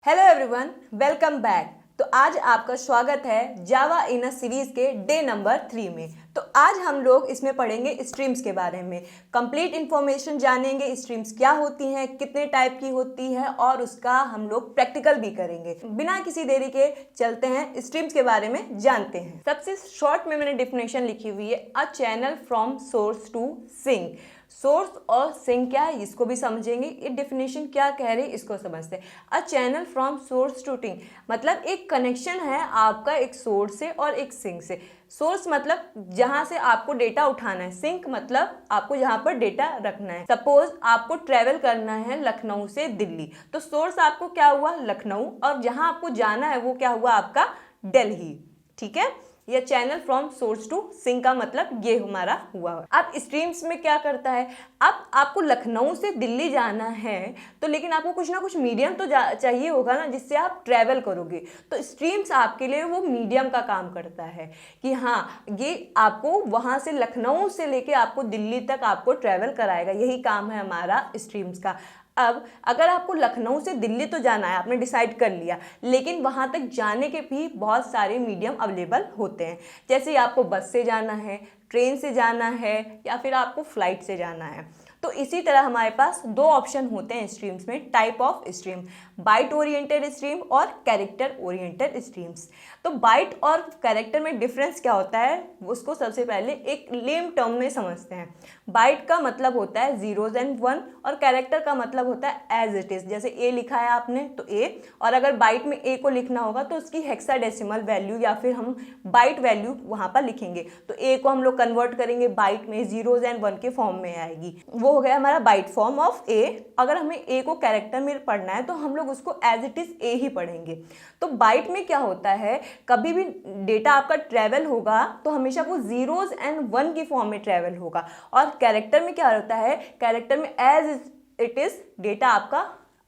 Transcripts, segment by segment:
Hello everyone, welcome back. तो आज आपका स्वागत है जावा इन अ सीरीज के डे नंबर 3 में। तो आज हम लोग इसमें पढ़ेंगे स्ट्रीम्स के बारे में, कंप्लीट इन्फॉर्मेशन जानेंगे। स्ट्रीम्स क्या होती हैं, कितने टाइप की होती है और उसका हम लोग प्रैक्टिकल भी करेंगे। बिना किसी देरी के चलते हैं स्ट्रीम्स के बारे में जानते हैं। सबसे शॉर्ट में मैंने डेफिनेशन लिखी हुई है, a channel from source to sink. Source और सिंक क्या है इसको भी समझेंगे, ये डेफिनेशन क्या कह रही है इसको समझते हैं। A channel from source to sink मतलब एक कनेक्शन है आपका एक सोर्स से और एक सिंक से। सोर्स मतलब जहां से आपको डेटा उठाना है, सिंक मतलब आपको जहां पर डेटा रखना है। सपोज आपको ट्रेवल करना है लखनऊ से दिल्ली, तो सोर्स आपको क्या हुआ लखनऊ, और जहां आपको जाना है वो क्या हुआ आपका दिल्ली। ठीक है, या channel from source to sink का मतलब ये हमारा हुआ। अब स्ट्रीम्स में क्या करता है, अब आपको लखनऊ से दिल्ली जाना है तो लेकिन आपको कुछ ना कुछ मीडियम तो चाहिए होगा ना जिससे आप ट्रैवल करोगे। तो स्ट्रीम्स आपके लिए वो मीडियम का काम करता है कि हाँ ये आपको वहाँ से लखनऊ से लेके आपको दिल्ली तक आपको ट्रैवल कराएगा, यही काम है हमारा स्ट्रीम्स का। अब अगर आपको लखनऊ से दिल्ली तो जाना है, आपने डिसाइड कर लिया, लेकिन वहाँ तक जाने के भी बहुत सारे मीडियम अवेलेबल होते हैं। जैसे आपको बस से जाना है, ट्रेन से जाना है या फिर आपको फ्लाइट से जाना है। तो इसी तरह हमारे पास दो ऑप्शन होते हैं स्ट्रीम्स में, type of stream, byte oriented stream और कैरेक्टर ओरिएंटेड स्ट्रीम्स। तो बाइट और कैरेक्टर में डिफरेंस क्या होता है उसको सबसे पहले एक लेम टर्म में समझते हैं। बाइट का मतलब होता है 0s and 1 और कैरेक्टर का मतलब होता है एज इट इज। जैसे ए लिखा है आपने तो ए, और अगर बाइट में ए को लिखना होगा तो उसकी हेक्साडेसिमल वैल्यू या फिर हम बाइट वैल्यू वहां पर लिखेंगे। तो ए को हम लोग कन्वर्ट करेंगे बाइट में, 0s and 1 के फॉर्म में आएगी, वो हो गया हमारा बाइट फॉर्म ऑफ ए। अगर हमें ए को कैरेक्टर में पढ़ना है तो हम लोग उसको एज इट इज ए ही पढ़ेंगे। तो बाइट में क्या होता है, कभी भी डेटा आपका ट्रैवल होगा तो हमेशा वो 0s and 1 की फॉर्म में ट्रैवल होगा। और कैरेक्टर में क्या होता है, कैरेक्टर में एज इट इज डेटा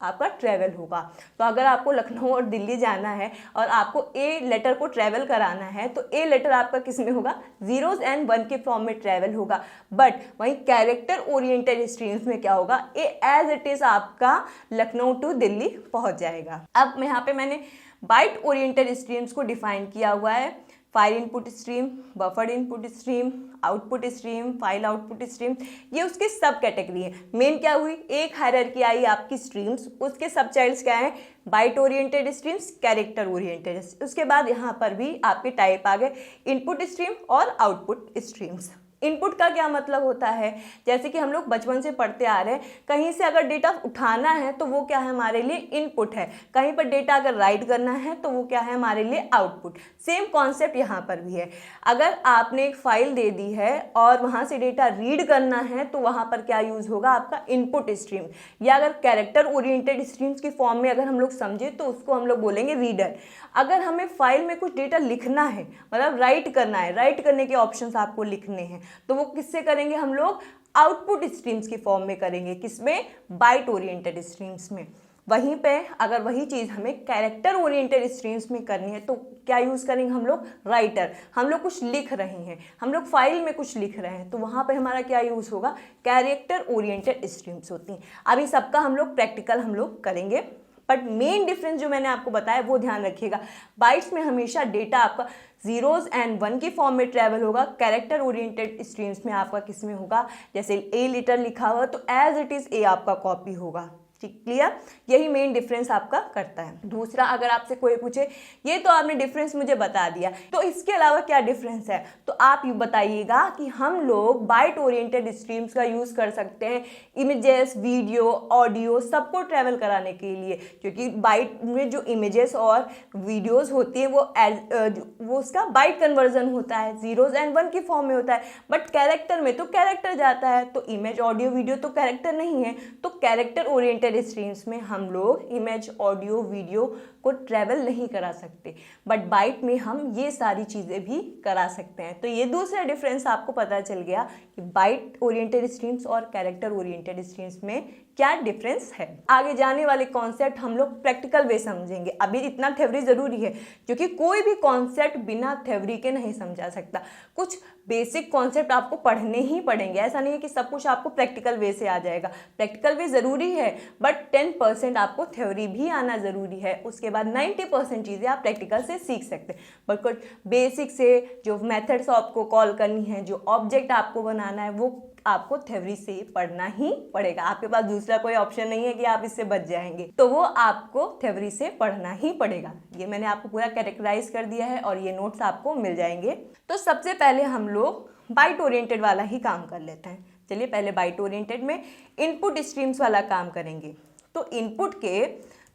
आपका ट्रैवल होगा। तो अगर आपको लखनऊ और दिल्ली जाना है और आपको ए लेटर को ट्रैवल कराना है तो ए लेटर आपका किस में होगा, 0s and 1 के फॉर्म में ट्रैवल होगा। बट वहीं कैरेक्टर ओरिएंटेड स्ट्रीम्स में क्या होगा, ए एज इट इज आपका लखनऊ टू दिल्ली पहुंच जाएगा। अब यहाँ पे मैंने बाइट ओरिएंटेड स्ट्रीम्स को डिफाइन किया हुआ है, file input stream, buffer input stream, output stream, file output stream, ये उसके सब कैटेगरी है। मेन क्या हुई, एक हायरार्की आई आपकी स्ट्रीम्स, उसके सब चाइल्ड्स क्या है, byte oriented streams, character oriented. उसके बाद यहाँ पर भी आपके टाइप आ गए इनपुट स्ट्रीम और आउटपुट स्ट्रीम्स। इनपुट का क्या मतलब होता है, जैसे कि हम लोग बचपन से पढ़ते आ रहे हैं, कहीं से अगर डेटा उठाना है तो वो क्या है हमारे लिए इनपुट है, कहीं पर डेटा अगर राइट करना है तो वो क्या है हमारे लिए आउटपुट। सेम कॉन्सेप्ट यहाँ पर भी है, अगर आपने एक फाइल दे दी है और वहाँ से डेटा रीड करना है तो वहाँ पर क्या यूज होगा आपका इनपुट स्ट्रीम, या अगर कैरेक्टर ओरिएंटेड स्ट्रीम्स की फॉर्म में अगर हम लोग समझे तो उसको हम लोग बोलेंगे रीडर। अगर हमें फाइल में कुछ डेटा लिखना है मतलब राइट करना है, राइट करने के ऑप्शंस आपको लिखने हैं तो वो किससे करेंगे हम लोग, आउटपुट स्ट्रीम्स की फॉर्म में करेंगे, किसमें, बाइट ओरिएंटेड स्ट्रीम्स में। वहीं पे अगर वही चीज़ हमें कैरेक्टर ओरिएंटेड स्ट्रीम्स में करनी है तो क्या यूज़ करेंगे हम लोग, राइटर। हम लोग कुछ लिख रहे हैं, हम लोग फाइल में कुछ लिख रहे हैं तो वहाँ पे हमारा क्या यूज़ होगा, कैरेक्टर ओरिएंटेड स्ट्रीम्स होती हैं। अभी सबका हम लोग प्रैक्टिकल हम लोग करेंगे, बट मेन डिफरेंस जो मैंने आपको बताया वो ध्यान रखिएगा। बाइट्स में हमेशा डेटा आपका 0s and 1 की फॉर्म में ट्रैवल होगा, कैरेक्टर ओरिएंटेड स्ट्रीम्स में आपका किस में होगा, जैसे ए लेटर लिखा हुआ तो एज इट इज ए आपका कॉपी होगा। ठीक, क्लियर, यही मेन डिफरेंस आपका करता है। दूसरा, अगर आपसे कोई पूछे ये तो आपने डिफरेंस मुझे बता दिया, तो इसके अलावा क्या डिफरेंस है, तो आप ये बताइएगा कि हम लोग बाइट ओरिएंटेड स्ट्रीम्स का यूज़ कर सकते हैं इमेजेस, वीडियो, ऑडियो सबको ट्रैवल कराने के लिए, क्योंकि बाइट में जो इमेजेस और वीडियोस होती है वो उसका बाइट कन्वर्जन होता है, 0s and 1 की फॉर्म में होता है। बट कैरेक्टर में तो कैरेक्टर जाता है, तो इमेज, ऑडियो, वीडियो तो कैरेक्टर नहीं है, तो कैरेक्टर ओरिएंटेड स्ट्रीम्स में हम लोग इमेज, ऑडियो, वीडियो को ट्रैवल नहीं करा सकते, बट बाइट में हम ये सारी चीज़ें भी करा सकते हैं। तो ये दूसरा डिफरेंस आपको पता चल गया कि बाइट ओरिएंटेड स्ट्रीम्स और कैरेक्टर ओरिएंटेड स्ट्रीम्स में क्या डिफरेंस है। आगे जाने वाले कॉन्सेप्ट हम लोग प्रैक्टिकल वे समझेंगे, अभी इतना थ्योरी जरूरी है क्योंकि कोई भी कॉन्सेप्ट बिना थ्योरी के नहीं समझा सकता। कुछ बेसिक कॉन्सेप्ट आपको पढ़ने ही पड़ेंगे, ऐसा नहीं है कि सब कुछ आपको प्रैक्टिकल वे से आ जाएगा। प्रैक्टिकल वे ज़रूरी है बट 10% आपको थ्योरी भी आना ज़रूरी है, उसके बाद 90% चीज़ें आप प्रैक्टिकल से सीख सकते हैं। बट कुछ बेसिक से जो मेथड्स आपको कॉल करनी है, जो ऑब्जेक्ट आपको बनाना है, वो आपको थ्योरी से पढ़ना ही पड़ेगा। आपके पास दूसरा कोई ऑप्शन नहीं है कि आप इससे बच जाएंगे, तो वो आपको थ्योरी से पढ़ना ही पड़ेगा। ये मैंने आपको पूरा कैरेक्टराइज कर दिया है और ये नोट्स आपको मिल जाएंगे। तो सबसे पहले हम लोग बाइट ओरिएंटेड वाला ही काम कर लेते हैं। चलिए पहले बाइट ओरिएंटेड में इनपुट स्ट्रीम्स वाला काम करेंगे। तो इनपुट के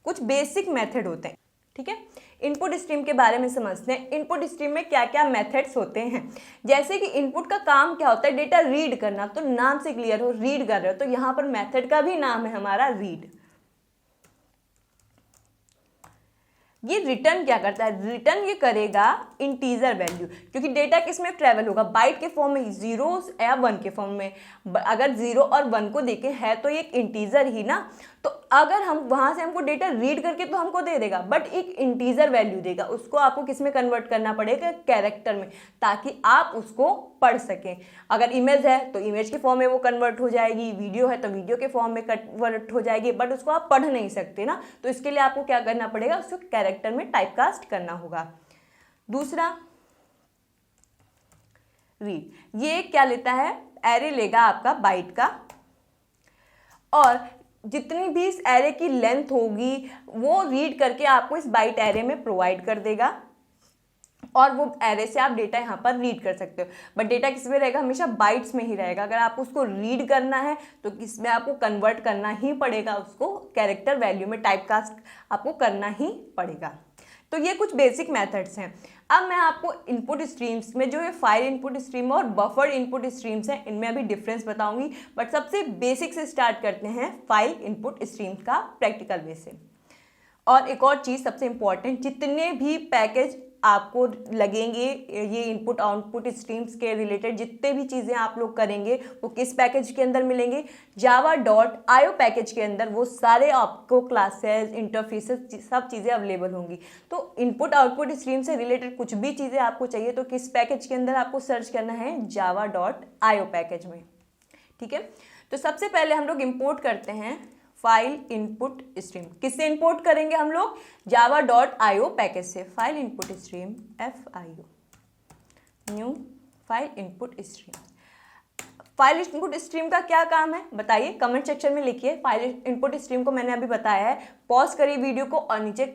कुछ बेसिक मेथड होते हैं, ठीक है। इनपुट स्ट्रीम के बारे में समझते हैं। इनपुट स्ट्रीम में क्या क्या मेथड्स होते हैं। जैसे कि इनपुट का काम क्या होता है, डेटा रीड करना। तो नाम से क्लियर हो, रीड कर रहे हो, तो यहाँ पर मेथड का भी नाम है हमारा रीड। ये रिटर्न क्या करता है, रिटर्न ये करेगा इंटीजर वैल्यू, क्योंकि डेटा किस में ट्रेवल होगा, बाइट के फॉर्म में, 0 या 1 के फॉर्म में। अगर 0 और 1 को देखे है तो ये एक इंटीजर ही ना, तो अगर हम वहां से हमको डेटा रीड करके तो हमको दे देगा, बट एक इंटीजर वैल्यू देगा। उसको आपको किस में कन्वर्ट करना पड़ेगा, कैरेक्टर में, ताकि आप उसको पढ़ सकें। अगर इमेज है तो इमेज के फॉर्म में वो कन्वर्ट हो जाएगी, वीडियो है तो वीडियो के फॉर्म में कन्वर्ट हो जाएगी, बट उसको आप पढ़ नहीं सकते ना, तो इसके लिए आपको क्या करना पड़ेगा, उसको कैरेक्टर में टाइपकास्ट करना होगा। दूसरा रीड, ये क्या लेता है, एरे लेगा आपका बाइट का, और जितनी भी इस एरे की लेंथ होगी वो रीड करके आपको इस बाइट एरे में प्रोवाइड कर देगा, और वो एरे से आप डेटा यहाँ पर रीड कर सकते हो। बट डेटा किस में रहेगा, हमेशा बाइट्स में ही रहेगा। अगर आप उसको रीड करना है तो किसमें आपको कन्वर्ट करना ही पड़ेगा, उसको कैरेक्टर वैल्यू में टाइपकास्ट आपको करना ही पड़ेगा। तो ये कुछ बेसिक मेथड्स हैं। अब मैं आपको इनपुट स्ट्रीम्स में जो है फाइल इनपुट स्ट्रीम और बफर इनपुट स्ट्रीम्स हैं, इनमें अभी डिफरेंस बताऊंगी, बट सबसे बेसिक से स्टार्ट करते हैं फाइल इनपुट स्ट्रीम्स का प्रैक्टिकल वे से। और एक और चीज़ सबसे इंपॉर्टेंट, जितने भी पैकेज आपको लगेंगे ये इनपुट आउटपुट स्ट्रीम्स के रिलेटेड, जितने भी चीज़ें आप लोग करेंगे वो किस पैकेज के अंदर मिलेंगे, java.io पैकेज के अंदर। वो सारे आपको क्लासेस, इंटरफेसेस, सब चीज़ें अवेलेबल होंगी। तो इनपुट आउटपुट स्ट्रीम से रिलेटेड कुछ भी चीज़ें आपको चाहिए तो किस पैकेज के अंदर आपको सर्च करना है, java.io पैकेज में, ठीक है। तो सबसे पहले हम लोग इंपोर्ट करते हैं फाइल इनपुट स्ट्रीम। किससे इंपोर्ट करेंगे हम लोग, java.io पैकेज से। File input stream FIO, new file input stream. File input stream का क्या काम है बताइए, कमेंट सेक्शन में लिखिए। फाइल इनपुट स्ट्रीम को मैंने अभी बताया है, पॉज करिए वीडियो को और नीचे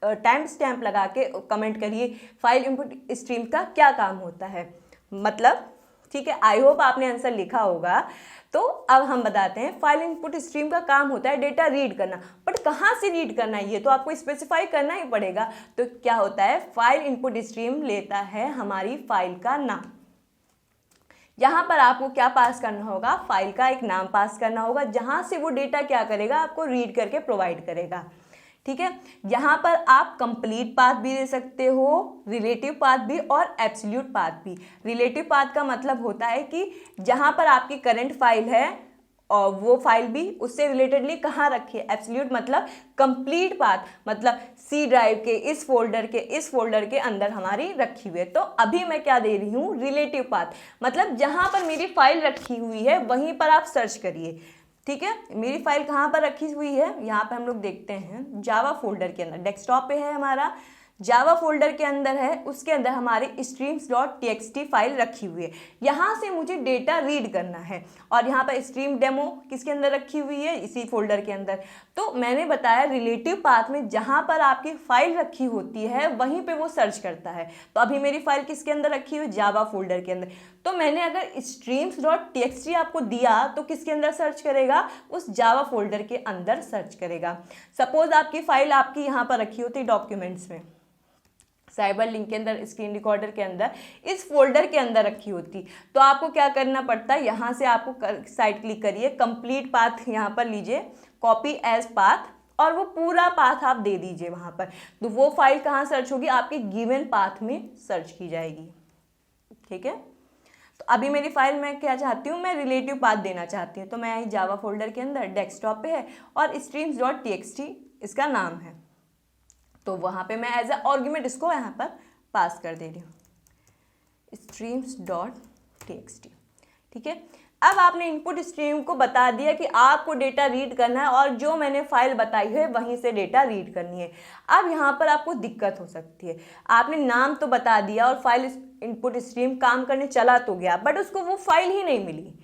टाइम स्टैम्प लगा के कमेंट करिए फाइल इनपुट स्ट्रीम का क्या काम होता है, मतलब, ठीक है। आई होप आपने आंसर लिखा होगा। तो अब हम बताते हैं, फाइल इनपुट स्ट्रीम का काम होता है डेटा रीड करना, बट कहाँ से रीड करना है ये तो आपको स्पेसिफाई करना ही पड़ेगा। तो क्या होता है, फाइल इनपुट स्ट्रीम लेता है हमारी फाइल का नाम। यहाँ पर आपको क्या पास करना होगा, फाइल का एक नाम पास करना होगा, जहाँ से वो डेटा क्या करेगा, आपको रीड करके प्रोवाइड करेगा, ठीक है। यहाँ पर आप कंप्लीट पाथ भी दे सकते हो, रिलेटिव पाथ भी और एब्सोल्यूट पाथ भी। रिलेटिव पाथ का मतलब होता है कि जहाँ पर आपकी करंट फाइल है और वो फाइल भी उससे रिलेटेडली कहाँ रखी है। एब्सोल्यूट मतलब कंप्लीट पाथ, मतलब सी ड्राइव के इस फोल्डर के अंदर हमारी रखी हुई है। तो अभी मैं क्या दे रही हूँ, रिलेटिव पाथ, मतलब जहाँ पर मेरी फाइल रखी हुई है वहीं पर आप सर्च करिए, ठीक है। मेरी फाइल कहाँ पर रखी हुई है, यहाँ पे हम लोग देखते हैं जावा फोल्डर के अंदर, डेस्कटॉप पे है हमारा, जावा फोल्डर के अंदर है, उसके अंदर हमारी streams.txt फाइल रखी हुई है। यहाँ से मुझे डेटा रीड करना है, और यहाँ पर स्ट्रीम डेमो किसके अंदर रखी हुई है, इसी फोल्डर के अंदर। तो मैंने बताया रिलेटिव पाथ में जहाँ पर आपकी फाइल रखी होती है वहीं पे वो सर्च करता है। तो अभी मेरी फाइल किसके अंदर रखी हुई, जावा फोल्डर के अंदर। तो मैंने अगर streams.txt आपको दिया तो किसके अंदर सर्च करेगा, उस जावा फोल्डर के अंदर सर्च करेगा। सपोज आपकी फाइल आपकी यहाँ पर रखी होती डॉक्यूमेंट्स में, साइबर लिंक के अंदर, स्क्रीन रिकॉर्डर के अंदर, इस फोल्डर के अंदर रखी होती, तो आपको क्या करना पड़ता है, यहाँ से आपको साइड क्लिक करिए, कंप्लीट पाथ यहाँ पर लीजिए, कॉपी एज पाथ, और वो पूरा पाथ आप दे दीजिए वहाँ पर। तो वो फाइल कहाँ सर्च होगी, आपके गिवन पाथ में सर्च की जाएगी, ठीक है। तो अभी मेरी फाइल मैं क्या चाहती हूँ, मैं रिलेटिव पाथ देना चाहती हूँ, तो मैं यही जावा फोल्डर के अंदर डेस्कटॉप पे है और streams.txt इसका नाम है, तो वहाँ पे मैं एज ए आर्गुमेंट इसको यहाँ पर पास कर दे रही हूँ, streams.txt, ठीक है। अब आपने इनपुट स्ट्रीम को बता दिया कि आपको डेटा रीड करना है और जो मैंने फाइल बताई है वहीं से डेटा रीड करनी है। अब यहाँ पर आपको दिक्कत हो सकती है, आपने नाम तो बता दिया और फाइल इनपुट स्ट्रीम काम करने चला तो गया, बट उसको वो फाइल ही नहीं मिली,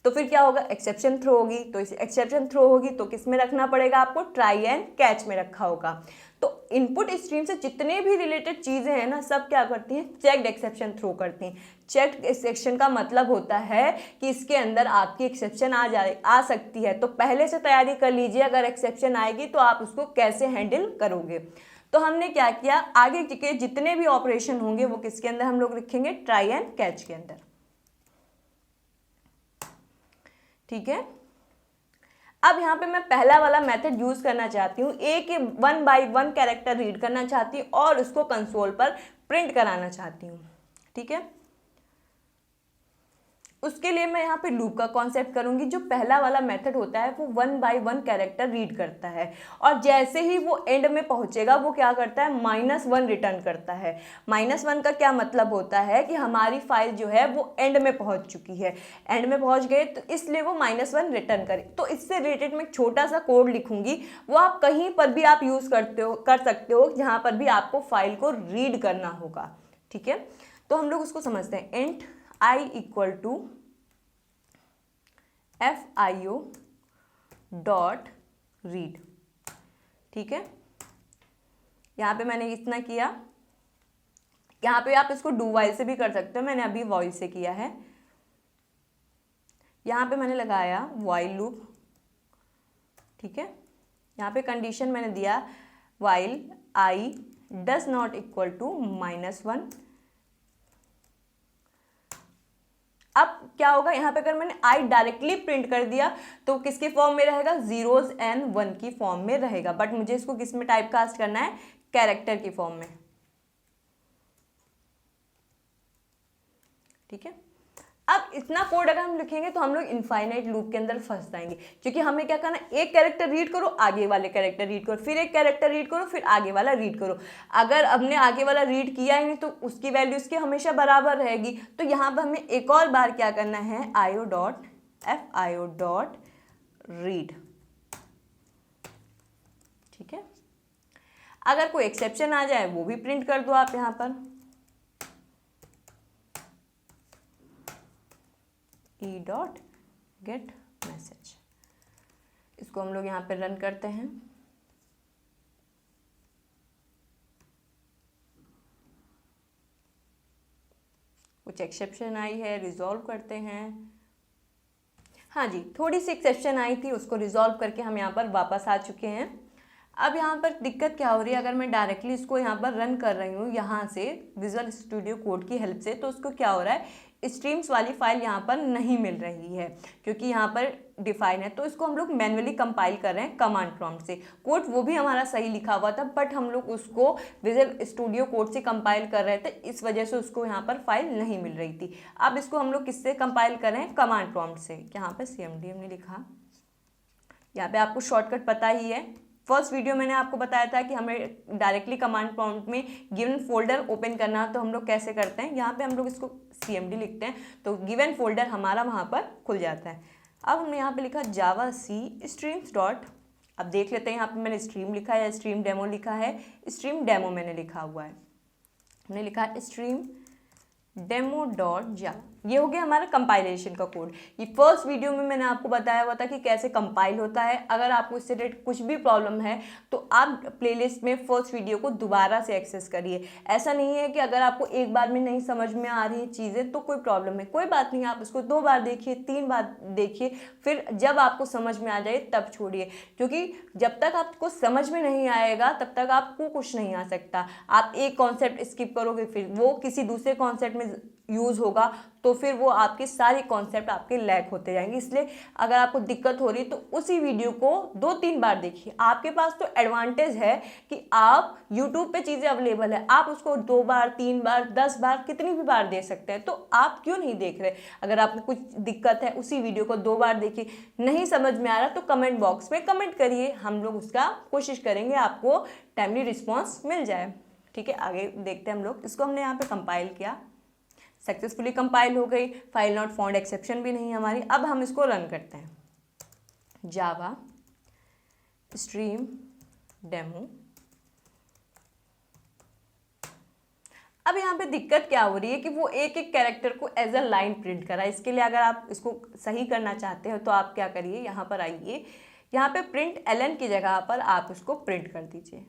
तो फिर क्या होगा, एक्सेप्शन थ्रो होगी। तो इस एक्सेप्शन थ्रो होगी तो किस में रखना पड़ेगा आपको, ट्राई एंड कैच में रखा होगा। तो इनपुट स्ट्रीम से जितने भी रिलेटेड चीज़ें हैं ना, सब क्या करती हैं, चेक्ड एक्सेप्शन थ्रो करती हैं। चेक्ड एक्सेप्शन का मतलब होता है कि इसके अंदर आपकी एक्सेप्शन आ सकती है, तो पहले से तैयारी कर लीजिए, अगर एक्सेप्शन आएगी तो आप उसको कैसे हैंडल करोगे। तो हमने क्या किया, आगे के जितने भी ऑपरेशन होंगे वो किसके अंदर हम लोग लिखेंगे, ट्राई एंड कैच के अंदर। ठीक है, अब यहाँ पे मैं पहला वाला मेथड यूज करना चाहती हूँ, ए के 1 बाय 1 कैरेक्टर रीड करना चाहती हूँ और उसको कंसोल पर प्रिंट कराना चाहती हूँ। ठीक है, उसके लिए मैं यहाँ पे लूप का कॉन्सेप्ट करूँगी। जो पहला वाला मेथड होता है वो 1 बाय 1 कैरेक्टर रीड करता है और जैसे ही वो एंड में पहुँचेगा वो क्या करता है, -1 रिटर्न करता है। -1 का क्या मतलब होता है कि हमारी फाइल जो है वो एंड में पहुँच चुकी है, एंड में पहुँच गए तो इसलिए वो -1 रिटर्न करे। तो इससे रिलेटेड मैं एक छोटा सा कोड लिखूँगी, वो आप कहीं पर भी आप यूज़ कर सकते हो जहाँ पर भी आपको फाइल को रीड करना होगा। ठीक है, तो हम लोग उसको समझते हैं, int I equal to FIO dot read. ठीक है, यहाँ पे मैंने इतना किया, यहाँ पे आप इसको डू वाइल से भी कर सकते हो, मैंने अभी वॉइल से किया है। यहाँ पे मैंने लगाया वाइल लूप। ठीक है, यहाँ पे कंडीशन मैंने दिया while I does not equal to -1। अब क्या होगा, यहाँ पे अगर मैंने I डायरेक्टली प्रिंट कर दिया तो किसके फॉर्म में रहेगा, 0s and 1 की फॉर्म में रहेगा, बट मुझे इसको किस में टाइप कास्ट करना है, कैरेक्टर की फॉर्म में। ठीक है, अब इतना कोड अगर हम लिखेंगे तो हम लोग इनफाइनाइट लूप के अंदर फंस जाएंगे, क्योंकि हमें क्या करना है, एक कैरेक्टर रीड करो, आगे वाले कैरेक्टर रीड करो, फिर एक कैरेक्टर रीड करो, फिर आगे वाला रीड करो। अगर हमने आगे वाला रीड किया ही नहीं तो उसकी वैल्यू उसकी हमेशा बराबर रहेगी। तो यहाँ पर हमें एक और बार क्या करना है, IO dot FIO dot read. ठीक है, अगर कोई एक्सेप्शन आ जाए वो भी प्रिंट कर दो आप यहाँ पर, E डॉट गेट मैसेज। इसको हम लोग यहाँ पे रन करते हैं। कुछ एक्सेप्शन आई है, रिजॉल्व करते हैं। हाँ जी, थोड़ी सी एक्सेप्शन आई थी, उसको रिजॉल्व करके हम यहाँ पर वापस आ चुके हैं। अब यहाँ पर दिक्कत क्या हो रही है, अगर मैं डायरेक्टली इसको यहाँ पर रन कर रही हूँ यहाँ से विजुअल स्टूडियो कोड की हेल्प से, तो उसको क्या हो रहा है, स्ट्रीम्स वाली फाइल यहाँ पर नहीं मिल रही है क्योंकि यहाँ पर डिफाइन है। तो इसको हम लोग मैन्युअली कंपाइल कर रहे हैं कमांड प्रॉम्प्ट से। कोड वो भी हमारा सही लिखा हुआ था, बट हम लोग उसको विजुअल स्टूडियो कोड से कंपाइल कर रहे थे, इस वजह से उसको यहाँ पर फाइल नहीं मिल रही थी। अब इसको हम लोग किससे कंपाइल कर रहे हैं, कमांड प्रॉम्प्ट से। यहाँ पर CMD हमने लिखा, यहाँ पे आपको शॉर्टकट पता ही है। फर्स्ट वीडियो मैंने आपको बताया था कि हमें डायरेक्टली कमांड प्रॉम्प्ट में गिवन फोल्डर ओपन करना, तो हम लोग कैसे करते हैं, यहाँ पे हम लोग इसको CMD लिखते हैं तो गिवन फोल्डर हमारा वहाँ पर खुल जाता है। अब हमने यहाँ पे लिखा जावा सी स्ट्रीम्स डॉट, अब देख लेते हैं यहाँ पे मैंने स्ट्रीम लिखा है या स्ट्रीम डेमो लिखा है। स्ट्रीम डेमो मैंने लिखा हुआ है, हमने लिखा है स्ट्रीम डेमो डॉट जावा। ये हो गया हमारा कंपाइलेशन का कोड। ये फर्स्ट वीडियो में मैंने आपको बताया हुआ था कि कैसे कंपाइल होता है। अगर आपको इससे रिलेटेड कुछ भी प्रॉब्लम है तो आप प्लेलिस्ट में फर्स्ट वीडियो को दोबारा से एक्सेस करिए। ऐसा नहीं है कि अगर आपको एक बार में नहीं समझ में आ रही चीज़ें तो कोई प्रॉब्लम है, कोई बात नहीं, आप इसको 2 बार देखिए, 3 बार देखिए, फिर जब आपको समझ में आ जाए तब छोड़िए, क्योंकि जब तक आपको समझ में नहीं आएगा तब तक आपको कुछ नहीं आ सकता। आप एक कॉन्सेप्ट स्किप करोगे फिर वो किसी दूसरे कॉन्सेप्ट में यूज़ होगा तो फिर वो आपके सारे कॉन्सेप्ट आपके लैग होते जाएंगे। इसलिए अगर आपको दिक्कत हो रही तो उसी वीडियो को 2-3 बार देखिए। आपके पास तो एडवांटेज है कि आप YouTube पे चीज़ें अवेलेबल है, आप उसको 2 बार 3 बार 10 बार कितनी भी बार देख सकते हैं, तो आप क्यों नहीं देख रहे। अगर आपको कुछ दिक्कत है उसी वीडियो को 2 बार देखिए, नहीं समझ में आ रहा तो कमेंट बॉक्स में कमेंट करिए, हम लोग उसका कोशिश करेंगे आपको टाइमली रिस्पॉन्स मिल जाए। ठीक है, आगे देखते हैं हम लोग। इसको हमने यहाँ पे कंपाइल किया, सक्सेसफुली कंपाइल हो गई, फाइल नॉट फाउंड एक्सेप्शन भी नहीं हमारी। अब हम इसको रन करते हैं, जावा स्ट्रीम डेमो। अब यहाँ पे दिक्कत क्या हो रही है कि वो एक एक कैरेक्टर को एज अ लाइन प्रिंट करा है। इसके लिए अगर आप इसको सही करना चाहते हो तो आप क्या करिए, यहाँ पर आइए, यहाँ पे प्रिंट एलन की जगह पर आप उसको प्रिंट कर दीजिए।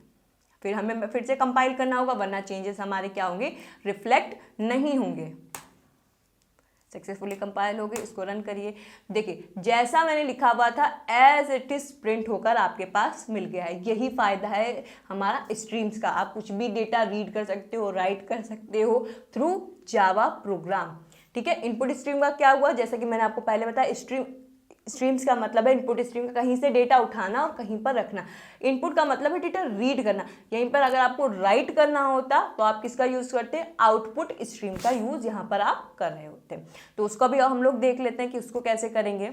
फिर हमें फिर से कंपाइल करना होगा, वरना चेंजेस हमारे क्या होंगे, रिफ्लेक्ट नहीं होंगे। सक्सेसफुली कंपाइल हो गई, इसको रन करिए। देखिए जैसा मैंने लिखा हुआ था एज इट इज प्रिंट होकर आपके पास मिल गया है। यही फायदा है हमारा स्ट्रीम्स का। आप कुछ भी डेटा रीड कर सकते हो, राइट कर सकते हो थ्रू जावा प्रोग्राम। ठीक है, इनपुट स्ट्रीम का क्या हुआ, जैसे कि मैंने आपको पहले बताया, स्ट्रीम्स का मतलब है इनपुट स्ट्रीम का कहीं से डेटा उठाना और कहीं पर रखना। इनपुट का मतलब है डेटा रीड करना। यहीं पर अगर आपको राइट करना होता तो आप किसका यूज़ करते हैं, आउटपुट स्ट्रीम का यूज़ यहाँ पर आप कर रहे होते। तो उसका भी हम लोग देख लेते हैं कि उसको कैसे करेंगे।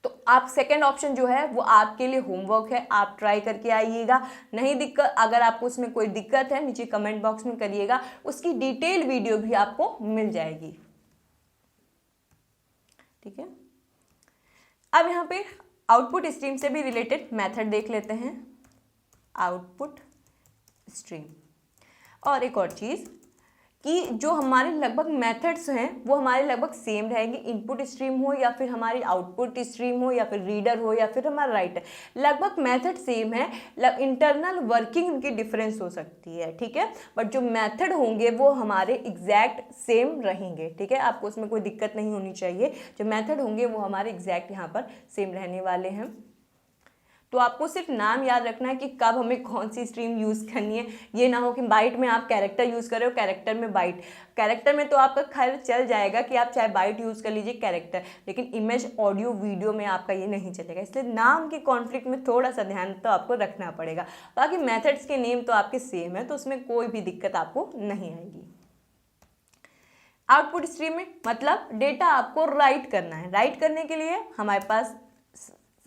तो आप सेकेंड ऑप्शन जो है वो आपके लिए होमवर्क है, आप ट्राई करके आइएगा। नहीं दिक्कत, अगर आपको उसमें कोई दिक्कत है नीचे कमेंट बॉक्स में करिएगा, उसकी डिटेल वीडियो भी आपको मिल जाएगी। ठीक है, अब यहाँ पे आउटपुट स्ट्रीम से भी रिलेटेड मेथड देख लेते हैं, आउटपुट स्ट्रीम। और एक और चीज़ कि जो हमारे लगभग मेथड्स हैं वो हमारे लगभग सेम रहेंगे, इनपुट स्ट्रीम हो या फिर हमारी आउटपुट स्ट्रीम हो या फिर रीडर हो या फिर हमारा राइटर, लगभग मेथड सेम है। इंटरनल वर्किंग उनकी डिफरेंस हो सकती है, ठीक है, बट जो मेथड होंगे वो हमारे एग्जैक्ट सेम रहेंगे। ठीक है, आपको उसमें कोई दिक्कत नहीं होनी चाहिए, जो मेथड होंगे वो हमारे एग्जैक्ट यहाँ पर सेम रहने वाले हैं। तो आपको सिर्फ नाम याद रखना है कि कब हमें कौन सी स्ट्रीम यूज़ करनी है। ये ना हो कि बाइट में आप कैरेक्टर यूज़ कर रहे हो, कैरेक्टर में बाइट। कैरेक्टर में तो आपका खैर चल जाएगा कि आप चाहे बाइट यूज़ कर लीजिए कैरेक्टर, लेकिन इमेज ऑडियो वीडियो में आपका ये नहीं चलेगा। इसलिए नाम के कॉन्फ्लिक्ट में थोड़ा सा ध्यान तो आपको रखना पड़ेगा। बाकी मैथड्स के नेम तो आपके सेम है, तो उसमें कोई भी दिक्कत आपको नहीं आएगी। आउटपुट स्ट्रीम में मतलब डेटा आपको राइट करना है। राइट करने के लिए हमारे पास,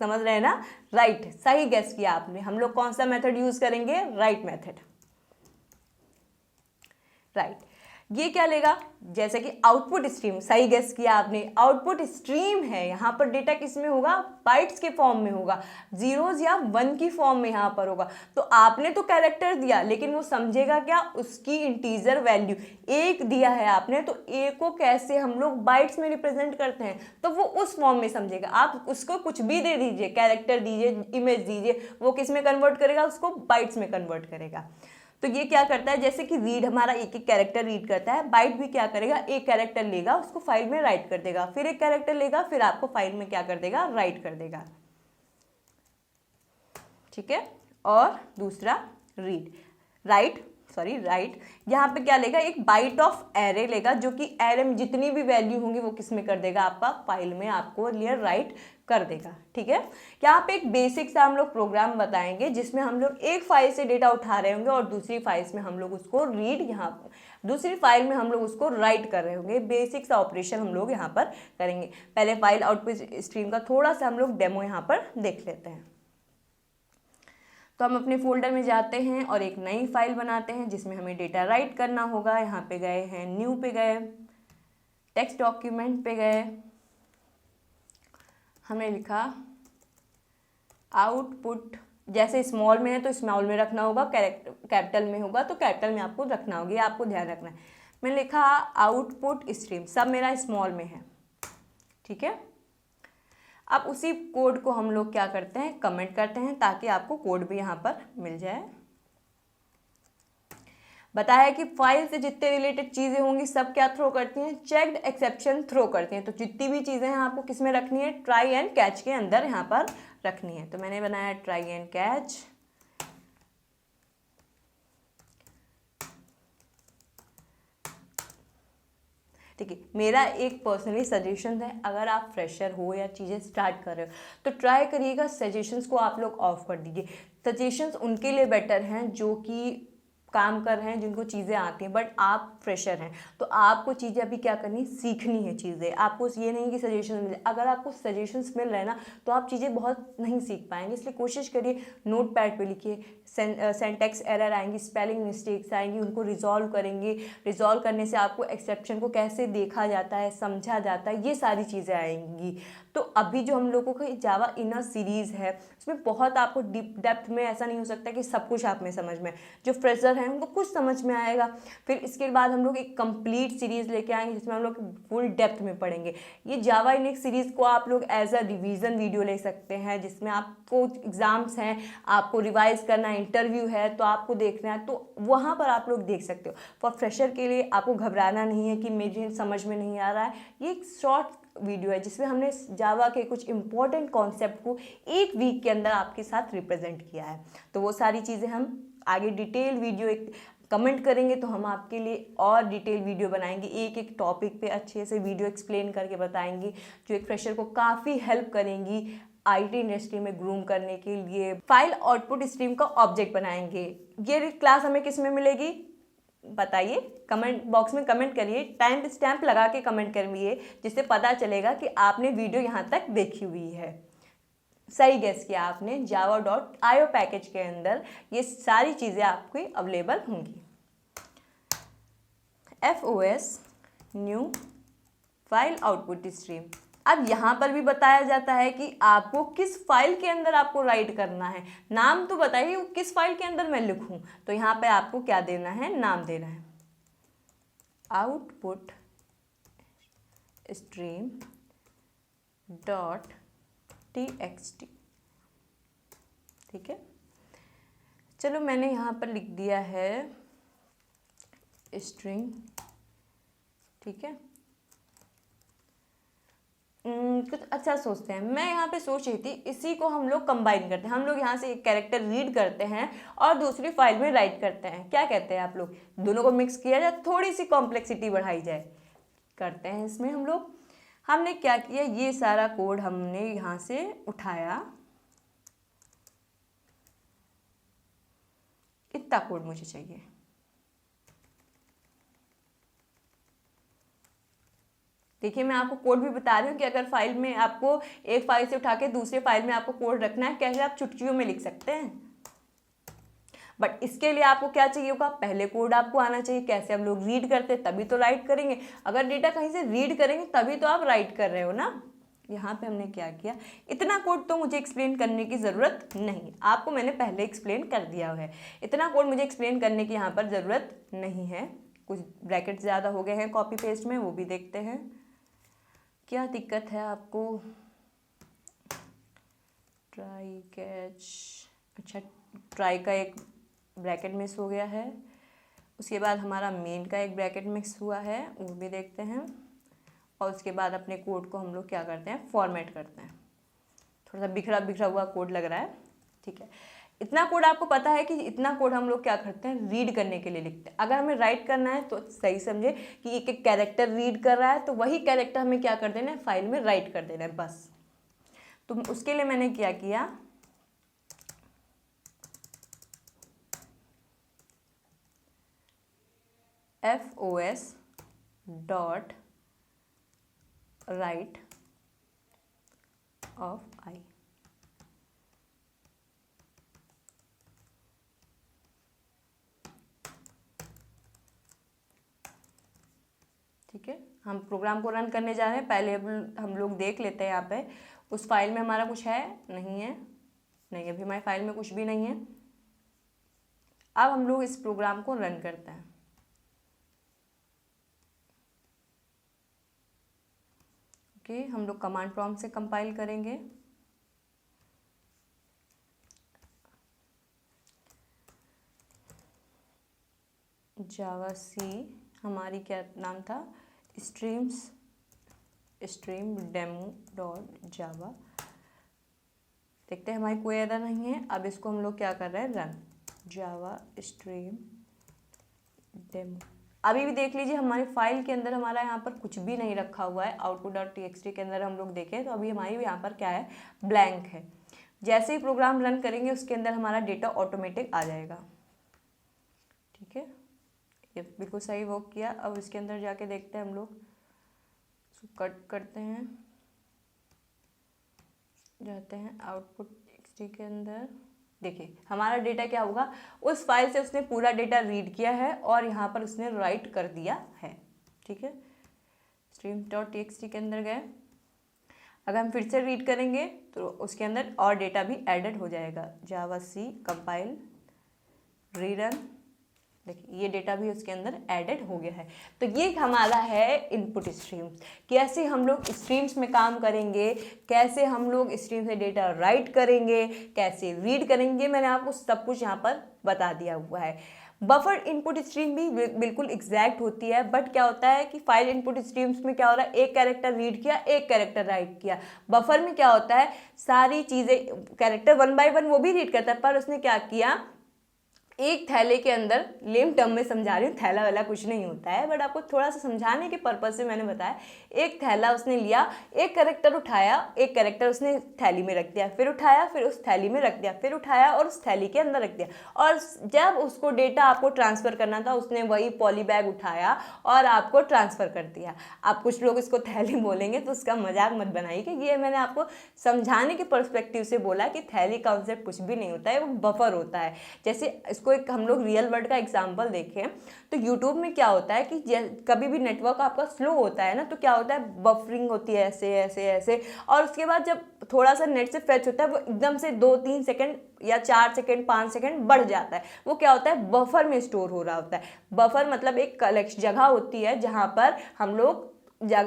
समझ रहे हैं ना, राइट, सही गेस किया आपने। हम लोग कौन सा मेथड यूज करेंगे, राइट मेथड। राइट, ये क्या लेगा, जैसे कि आउटपुट स्ट्रीम, सही गेस किया आपने, आउटपुट स्ट्रीम है। यहाँ पर डेटा किस में होगा, बाइट्स के फॉर्म में होगा, जीरोज या 1 की फॉर्म में यहाँ पर होगा। तो आपने तो कैरेक्टर दिया, लेकिन वो समझेगा क्या, उसकी इंटीजर वैल्यू 1 दिया है आपने, तो 1 को कैसे हम लोग बाइट्स में रिप्रेजेंट करते हैं, तो वो उस फॉर्म में समझेगा। आप उसको कुछ भी दे दीजिए, कैरेक्टर दीजिए, इमेज दीजिए, वो किस में कन्वर्ट करेगा, उसको बाइट्स में कन्वर्ट करेगा। तो ये क्या करता है, जैसे कि रीड हमारा एक एक कैरेक्टर रीड करता है, बाइट भी क्या करेगा, एक कैरेक्टर लेगा उसको फाइल में राइट कर देगा, फिर एक कैरेक्टर लेगा, फिर आपको फाइल में क्या कर देगा, राइट कर देगा। ठीक है, और दूसरा रीड, राइट, यहाँ पे क्या लेगा, एक बाइट ऑफ एरे लेगा, जो कि एरे में जितनी भी वैल्यू होंगी वो किस में कर देगा, आपका फाइल में आपको क्लियर राइट कर देगा। ठीक है, यहाँ पे एक बेसिक सा हम लोग प्रोग्राम बताएंगे जिसमें हम लोग एक फाइल से डेटा उठा रहे होंगे और दूसरी फाइल्स में हम लोग उसको रीड, यहाँ दूसरी फाइल में हम लोग उसको राइट कर रहे होंगे। बेसिक सा ऑपरेशन हम लोग यहाँ पर करेंगे। पहले फाइल आउटपुट स्ट्रीम का थोड़ा सा हम लोग डेमो यहाँ पर देख लेते हैं। तो हम अपने फोल्डर में जाते हैं और एक नई फाइल बनाते हैं जिसमें हमें डेटा राइट करना होगा। यहाँ पे गए हैं, न्यू पे गए, टेक्स्ट डॉक्यूमेंट पे गए, हमने लिखा आउटपुट, जैसे स्मॉल में है तो स्मॉल में रखना होगा, कैपिटल में होगा तो कैपिटल में आपको रखना होगा, ये आपको ध्यान रखना है। मैंने लिखा आउटपुट स्ट्रीम, सब मेरा स्मॉल में है। ठीक है, अब उसी कोड को हम लोग क्या करते हैं, कमेंट करते हैं ताकि आपको कोड भी यहाँ पर मिल जाए। बताया कि फाइल से जितने रिलेटेड चीज़ें होंगी सब क्या थ्रो करती हैं, चेक्ड एक्सेप्शन थ्रो करती हैं। तो जितनी भी चीज़ें हैं आपको किस में रखनी है, ट्राई एंड कैच के अंदर यहाँ पर रखनी है। तो मैंने बनाया ट्राई एंड कैच। ठीक है, मेरा एक पर्सनली सजेशन है, अगर आप फ्रेशर हो या चीज़ें स्टार्ट कर रहे हो तो ट्राई करिएगा सजेशंस को आप लोग ऑफ कर दीजिए। सजेशंस उनके लिए बेटर हैं जो कि काम कर रहे हैं, जिनको चीज़ें आती हैं, बट आप फ्रेशर हैं तो आपको चीज़ें अभी क्या करनी, सीखनी है चीज़ें। आपको ये नहीं कि सजेशन मिले, अगर आपको सजेशंस मिल रहे हैं ना तो आप चीज़ें बहुत नहीं सीख पाएंगे। इसलिए कोशिश करिए नोट पैड पे लिखिए, सेंटेक्स एरर आएंगी, स्पेलिंग मिस्टेक्स आएंगी, उनको रिजॉल्व करेंगे। रिजॉल्व करने से आपको एक्सेप्शन को कैसे देखा जाता है, समझा जाता है, ये सारी चीज़ें आएंगी। तो अभी जो हम लोगों की जावा इनर सीरीज़ है उसमें बहुत आपको डीप डेप्थ में, ऐसा नहीं हो सकता कि सब कुछ आप में समझ में, जो फ्रेशर हैं उनको कुछ समझ में आएगा। फिर इसके बाद हम लोग एक कंप्लीट सीरीज़ लेके आएंगे जिसमें हम लोग फुल डेप्थ में पढ़ेंगे। ये जावा इनर सीरीज़ को आप लोग एज अ रिवीजन वीडियो ले सकते हैं, जिसमें आपको एग्जाम्स हैं, आपको रिवाइज करना है, इंटरव्यू है तो आपको देखना है, तो वहाँ पर आप लोग देख सकते हो। फॉर फ्रेशर के लिए आपको घबराना नहीं है कि मेरी समझ में नहीं आ रहा है। ये एक शॉर्ट वीडियो है जिसमें हमने जावा के कुछ इंपॉर्टेंट कॉन्सेप्ट को एक वीक के अंदर आपके साथ रिप्रेजेंट किया है। तो वो सारी चीज़ें हम आगे डिटेल वीडियो एक कमेंट करेंगे तो हम आपके लिए और डिटेल वीडियो बनाएंगे, एक एक टॉपिक पे अच्छे से वीडियो एक्सप्लेन करके बताएंगे, जो एक फ्रेशर को काफ़ी हेल्प करेंगी आईटी इंडस्ट्री में ग्रूम करने के लिए। फाइल आउटपुट स्ट्रीम का ऑब्जेक्ट बनाएंगे। ये क्लास हमें किस में मिलेगी बताइए, कमेंट बॉक्स में कमेंट करिए, टाइम स्टैम्प लगा के कमेंट करिए, जिससे पता चलेगा कि आपने वीडियो यहाँ तक देखी हुई है। सही गेस किया आपने, java.io पैकेज के अंदर ये सारी चीज़ें आपको अवेलेबल होंगी। FOS new file output stream. अब यहाँ पर भी बताया जाता है कि आपको किस फाइल के अंदर आपको राइट करना है। नाम तो बताइए किस फाइल के अंदर मैं लिखूँ, तो यहाँ पे आपको क्या देना है, नाम देना है, आउटपुट स्ट्रीम .txt। ठीक है, चलो मैंने यहाँ पर लिख दिया है स्ट्रिंग। ठीक है, कुछ अच्छा सोचते हैं। मैं यहाँ पे सोच रही थी इसी को हम लोग कंबाइन करते हैं। हम लोग यहाँ से एक कैरेक्टर रीड करते हैं और दूसरी फाइल में राइट करते हैं। क्या कहते हैं आप लोग, दोनों को मिक्स किया जाए, थोड़ी सी कॉम्प्लेक्सिटी बढ़ाई जाए, करते हैं इसमें हम लोग। हमने क्या किया, ये सारा कोड हमने यहाँ से उठाया, इतना कोड मुझे चाहिए। देखिए मैं आपको कोड भी बता रही हूँ कि अगर फाइल में आपको एक फाइल से उठा के दूसरे फाइल में आपको कोड रखना है, कैसे आप चुटकियों में लिख सकते हैं। बट इसके लिए आपको क्या चाहिए होगा, पहले कोड आपको आना चाहिए, कैसे हम लोग रीड करते हैं तभी तो राइट करेंगे। अगर डेटा कहीं से रीड करेंगे तभी तो आप राइट कर रहे हो ना। यहाँ पे हमने क्या किया, इतना कोड तो मुझे एक्सप्लेन करने की ज़रूरत नहीं, आपको मैंने पहले एक्सप्लेन कर दिया है। इतना कोड मुझे एक्सप्लेन करने की यहाँ पर ज़रूरत नहीं है। कुछ ब्रैकेट ज़्यादा हो गए हैं कॉपी पेस्ट में, वो भी देखते हैं क्या दिक्कत है आपको। ट्राई कैच, अच्छा ट्राई का एक ब्रैकेट मिस हो गया है। उसके बाद हमारा मेन का एक ब्रैकेट मिक्स हुआ है, वो भी देखते हैं। और उसके बाद अपने कोड को हम लोग क्या करते हैं, फॉर्मेट करते हैं। थोड़ा सा बिखरा बिखरा हुआ कोड लग रहा है, ठीक है। इतना कोड आपको पता है कि इतना कोड हम लोग क्या करते हैं, रीड करने के लिए लिखते हैं। अगर हमें राइट करना है तो सही समझे कि एक एक कैरेक्टर रीड कर रहा है, तो वही कैरेक्टर हमें क्या कर देना है, फाइल में राइट कर देना है बस। तो उसके लिए मैंने क्या किया, FOS डॉट राइट ऑफ आई। ठीक है, हम प्रोग्राम को रन करने जा रहे हैं। पहले हम लोग देख लेते हैं यहाँ पे उस फाइल में हमारा कुछ है, नहीं है, नहीं अभी हमारी फाइल में कुछ भी नहीं है। अब हम लोग इस प्रोग्राम को रन करते हैं। ओके, हम लोग कमांड प्रॉम्प्ट से कंपाइल करेंगे। जावा सी, हमारी क्या नाम था, स्ट्रीम डेमो डॉट जावा। देखते हैं हमारी कोई एरर नहीं है। अब इसको हम लोग क्या कर रहे हैं, रन जावा स्ट्रीम डेमो। अभी भी देख लीजिए हमारी फाइल के अंदर हमारा यहाँ पर कुछ भी नहीं रखा हुआ है। output.txt के अंदर हम लोग देखें तो अभी हमारी यहाँ पर क्या है, ब्लैंक है। जैसे ही प्रोग्राम रन करेंगे उसके अंदर हमारा डेटा ऑटोमेटिक आ जाएगा। ठीक है, ये बिल्कुल सही वर्क किया। अब इसके अंदर जाके देखते हैं हम लोग, कट करते हैं, जाते हैं output.txt के अंदर, देखिए हमारा डेटा क्या होगा, उस फाइल से उसने पूरा डेटा रीड किया है और यहाँ पर उसने राइट कर दिया है। ठीक है, stream.txt के अंदर गए, अगर हम फिर से रीड करेंगे तो उसके अंदर और डेटा भी एडेड हो जाएगा। जावा सी कंपाइल रीरन, देखिए ये डेटा भी उसके अंदर एडेड हो गया है। तो ये हमारा है इनपुट स्ट्रीम्स। कैसे हम लोग स्ट्रीम्स में काम करेंगे, कैसे हम लोग स्ट्रीम से डेटा राइट करेंगे, कैसे रीड करेंगे, मैंने आपको सब कुछ यहाँ पर बता दिया हुआ है। बफर इनपुट स्ट्रीम भी बिल्कुल एग्जैक्ट होती है, बट क्या होता है कि फाइल इनपुट स्ट्रीम्स में क्या हो रहा है, एक कैरेक्टर रीड किया, एक कैरेक्टर राइट किया। बफर में क्या होता है, सारी चीज़ें कैरेक्टर वन बाय वन वो भी रीड करता है, पर उसने क्या किया, एक थैले के अंदर, लेम टर्म में समझा रही हूँ, थैला वाला कुछ नहीं होता है, बट आपको थोड़ा सा समझाने के पर्पज से मैंने बताया। एक थैला उसने लिया, एक कैरेक्टर उठाया, एक कैरेक्टर उसने थैली में रख दिया, फिर उठाया, फिर उस थैली में रख दिया, फिर उठाया और उस थैली के अंदर रख दिया। और जब उसको डेटा आपको ट्रांसफ़र करना था, उसने वही पॉली बैग उठाया और आपको ट्रांसफ़र कर दिया। आप कुछ लोग इसको थैली बोलेंगे तो उसका मजाक मत बनाइए, कि ये मैंने आपको समझाने के पर्सपेक्टिव से बोला कि थैली कॉन्सेप्ट कुछ भी नहीं होता है, वो बफर होता है। जैसे इसको एक हम लोग रियल वर्ल्ड का एग्जांपल देखें तो यूट्यूब में क्या होता है कि कभी भी नेटवर्क आपका स्लो होता है ना, तो क्या होता है, बफरिंग होती है ऐसे ऐसे ऐसे, और उसके बाद जब थोड़ा सा नेट से फेच होता है, वो एकदम से 2-3 सेकंड या 4 सेकंड 5 सेकंड बढ़ जाता है। वो क्या होता है, बफर में स्टोर हो रहा होता है। बफर मतलब एक कलेक्शन जगह होती है जहाँ पर हम लोग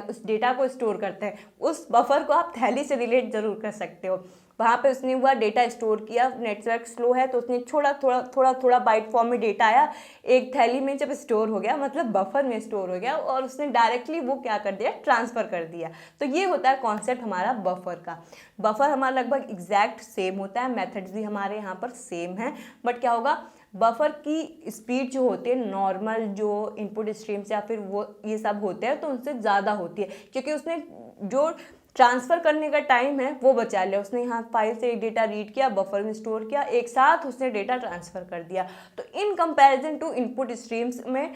उस डेटा को स्टोर करते हैं। उस बफर को आप थैली से रिलेट जरूर कर सकते हो। वहाँ पे उसने हुआ डेटा स्टोर किया, नेटवर्क स्लो है तो उसने थोड़ा बाइट फॉर्म में डेटा आया, एक थैली में जब स्टोर हो गया, मतलब बफर में स्टोर हो गया, और उसने डायरेक्टली वो क्या कर दिया, ट्रांसफ़र कर दिया। तो ये होता है कॉन्सेप्ट हमारा बफर का। बफर हमारा लगभग एग्जैक्ट सेम होता है, मेथड्स भी हमारे यहाँ पर सेम है, बट क्या होगा, बफर की स्पीड जो होती है नॉर्मल जो इनपुट स्ट्रीम्स या फिर वो ये सब होते हैं तो उनसे ज़्यादा होती है, क्योंकि उसने जो ट्रांसफ़र करने का टाइम है वो बचा लिया। उसने यहाँ फाइल से डेटा रीड किया, बफर में स्टोर किया, एक साथ उसने डेटा ट्रांसफ़र कर दिया। तो in comparison to input streams में,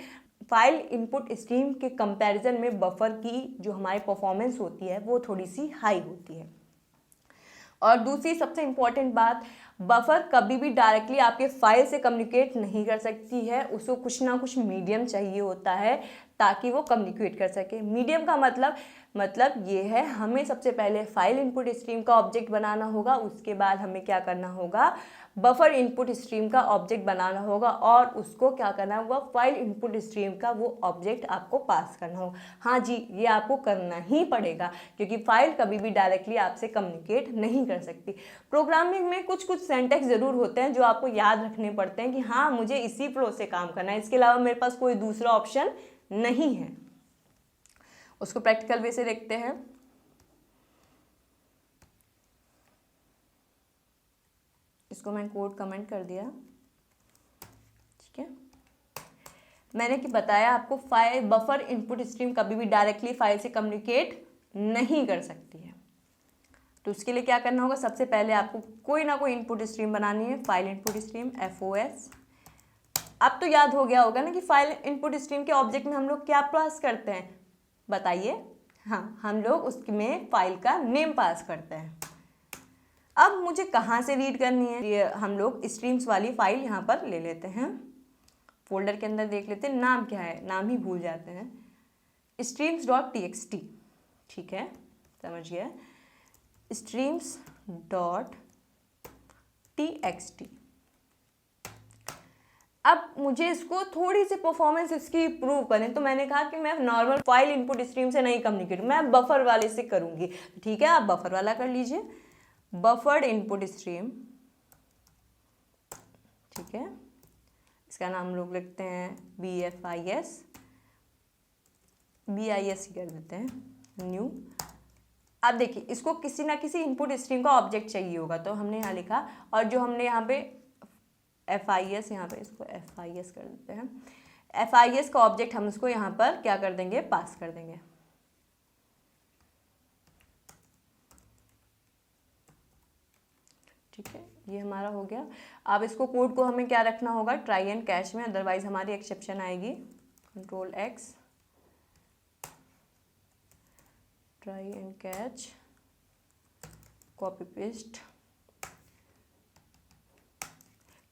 फाइल इनपुट स्ट्रीम के कंपैरिजन में बफर की जो हमारी परफॉर्मेंस होती है वो थोड़ी सी हाई होती है। और दूसरी सबसे इम्पॉर्टेंट बात, बफर कभी भी डायरेक्टली आपके फाइल से कम्युनिकेट नहीं कर सकती है, उसको कुछ ना कुछ मीडियम चाहिए होता है ताकि वो कम्युनिकेट कर सके। मीडियम का मतलब ये है, हमें सबसे पहले फाइल इनपुट स्ट्रीम का ऑब्जेक्ट बनाना होगा, उसके बाद हमें क्या करना होगा, बफर इनपुट स्ट्रीम का ऑब्जेक्ट बनाना होगा, और उसको क्या करना होगा, फाइल इनपुट स्ट्रीम का वो ऑब्जेक्ट आपको पास करना होगा। हाँ जी, ये आपको करना ही पड़ेगा, क्योंकि फाइल कभी भी डायरेक्टली आपसे कम्युनिकेट नहीं कर सकती। प्रोग्रामिंग में कुछ सेंटेक्स ज़रूर होते हैं जो आपको याद रखने पड़ते हैं कि हाँ मुझे इसी फ्लो से काम करना है, इसके अलावा मेरे पास कोई दूसरा ऑप्शन नहीं है। उसको प्रैक्टिकल वे से देखते हैं। इसको मैंने कोड कमेंट कर दिया, ठीक है। मैंने कि बताया आपको, फाइल बफर इनपुट स्ट्रीम कभी भी डायरेक्टली फाइल से कम्युनिकेट नहीं कर सकती है। तो उसके लिए क्या करना होगा, सबसे पहले आपको कोई ना कोई इनपुट स्ट्रीम बनानी है, फाइल इनपुट स्ट्रीम FOS। अब तो याद हो गया होगा ना कि फाइल इनपुट स्ट्रीम के ऑब्जेक्ट में हम लोग क्या पास करते हैं, बताइए। हाँ, हम लोग उसमें फाइल का नेम पास करते हैं। अब मुझे कहाँ से रीड करनी है, ये हम लोग स्ट्रीम्स वाली फाइल यहाँ पर ले लेते हैं, फोल्डर के अंदर देख लेते हैं नाम क्या है, नाम ही भूल जाते हैं, streams.txt, ठीक है, समझिए, streams.txt। अब मुझे इसको थोड़ी सी परफॉर्मेंस इसकी इम्प्रूव करें, तो मैंने कहा कि मैं नॉर्मल फाइल इनपुट स्ट्रीम से नहीं कम्युनिकेट, मैं बफर वाले से करूँगी। ठीक है, आप बफर वाला कर लीजिए, बफर्ड इनपुट स्ट्रीम, ठीक है, इसका नाम लोग लिखते हैं BIS ही कर देते हैं, न्यू। अब देखिए, इसको किसी ना किसी इनपुट स्ट्रीम का ऑब्जेक्ट चाहिए होगा, तो हमने यहाँ लिखा, और जो हमने यहाँ पे FIS, यहाँ पे इसको FIS कर देते हैं, FIS का ऑब्जेक्ट हम इसको यहाँ पर क्या कर देंगे, पास कर देंगे। ठीक है, ये हमारा हो गया। अब इसको कोड को हमें क्या रखना होगा, ट्राई एंड कैच में, अदरवाइज हमारी एक्सेप्शन आएगी। Ctrl+X, try and catch, copy paste,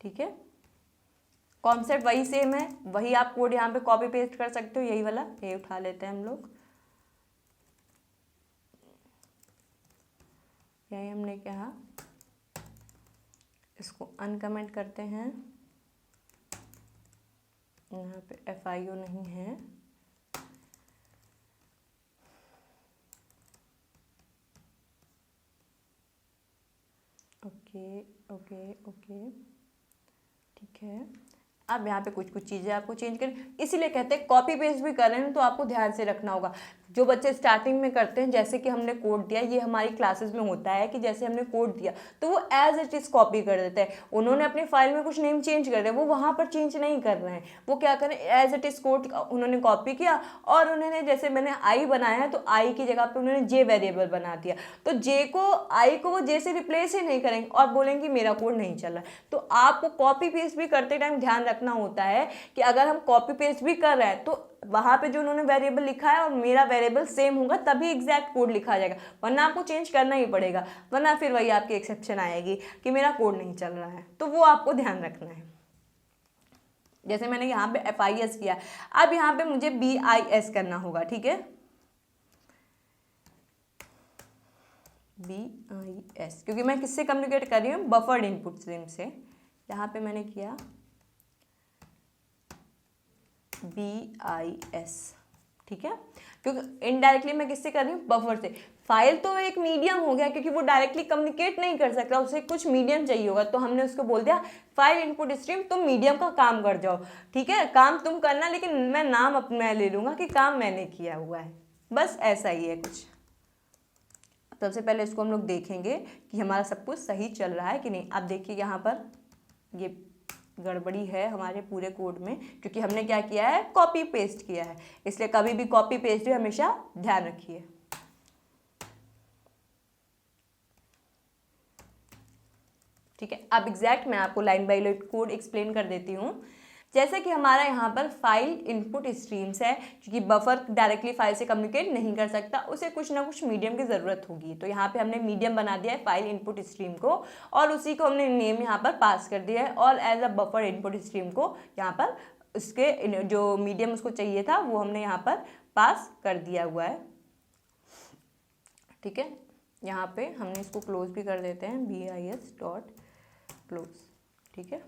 ठीक है, कॉन्सेप्ट वही सेम है, वही आप कोड यहाँ पे कॉपी पेस्ट कर सकते हो, यही वाला, ये उठा लेते हैं हम लोग, यही हमने कहा, इसको अनकमेंट करते हैं, यहाँ पे FIO नहीं है, ओके ओके ओके, ठीक है। अब यहाँ पे कुछ कुछ चीज़ें आपको चेंज करें, इसीलिए कहते हैं कॉपी पेस्ट भी कर रहे हैं तो आपको ध्यान से रखना होगा। जो बच्चे स्टार्टिंग में करते हैं, जैसे कि हमने कोड दिया, ये हमारी क्लासेस में होता है कि जैसे हमने कोड दिया तो वो एज इट इज़ कॉपी कर देते हैं। उन्होंने अपनी फाइल में कुछ नेम चेंज कर दिया, वो वहाँ पर चेंज नहीं कर रहे हैं, वो क्या करें, एज इट इज़ कोड उन्होंने कॉपी किया और उन्होंने, जैसे मैंने आई बनाया है तो आई की जगह पर उन्होंने जे वेरिएबल बना दिया, तो जे को, आई को वो जे से रिप्लेस ही नहीं करेंगे और बोलेंगे मेरा कोड नहीं चल रहा है। तो आपको कॉपी पेस्ट भी करते टाइम ध्यान रखना होता है कि अगर हम कॉपी पेस्ट भी कर रहे हैं तो वहां पे जो उन्होंने वेरिएबल लिखा है और मेरा वेरिएबल सेम होगा तभी एग्जैक्ट कोड लिखा जाएगा, वरना आपको चेंज करना ही पड़ेगा, वरना फिर वही आपकी एक्सेप्शन आएगी कि मेरा कोड नहीं चल रहा है। तो वो आपको ध्यान रखना है। जैसे मैंने यहाँ पे FIS किया, अब यहाँ पे मुझे BIS करना होगा, ठीक है, BIS, क्योंकि मैं किससे कम्युनिकेट कर रही हूँ, बफर्ड इनपुट स्ट्रीम से। यहाँ पे मैंने किया BIS, ठीक है, क्योंकि इनडायरेक्टली मैं किससे कर रही हूँ, बफर से। फाइल तो एक मीडियम हो गया क्योंकि वो डायरेक्टली कम्युनिकेट नहीं कर सकता, उसे कुछ मीडियम चाहिए होगा, तो हमने उसको बोल दिया फाइल इनपुट स्ट्रीम तुम मीडियम का काम कर जाओ, ठीक है, काम तुम करना लेकिन मैं नाम अपना ले लूँगा कि काम मैंने किया हुआ है, बस ऐसा ही है कुछ। सबसे पहले इसको हम लोग देखेंगे कि हमारा सब कुछ सही चल रहा है कि नहीं। आप देखिए यहाँ पर ये गड़बड़ी है हमारे पूरे कोड में, क्योंकि हमने क्या किया है, कॉपी पेस्ट किया है, इसलिए कभी भी कॉपी पेस्ट भी हमेशा ध्यान रखिए। ठीक है, अब एग्जैक्ट मैं आपको line by line code explain कर देती हूँ। जैसे कि हमारा यहाँ पर फाइल इनपुट स्ट्रीम्स है, क्योंकि बफर डायरेक्टली फाइल से कम्युनिकेट नहीं कर सकता, उसे कुछ ना कुछ मीडियम की ज़रूरत होगी, तो यहाँ पे हमने मीडियम बना दिया है फाइल इनपुट स्ट्रीम को और उसी को हमने नेम यहाँ पर पास कर दिया है और as a buffer input stream को यहाँ पर उसके जो मीडियम उसको चाहिए था वो हमने यहाँ पर पास कर दिया हुआ है। ठीक है, यहाँ पे हमने इसको क्लोज भी कर देते हैं, BIS डॉट क्लोज। ठीक है,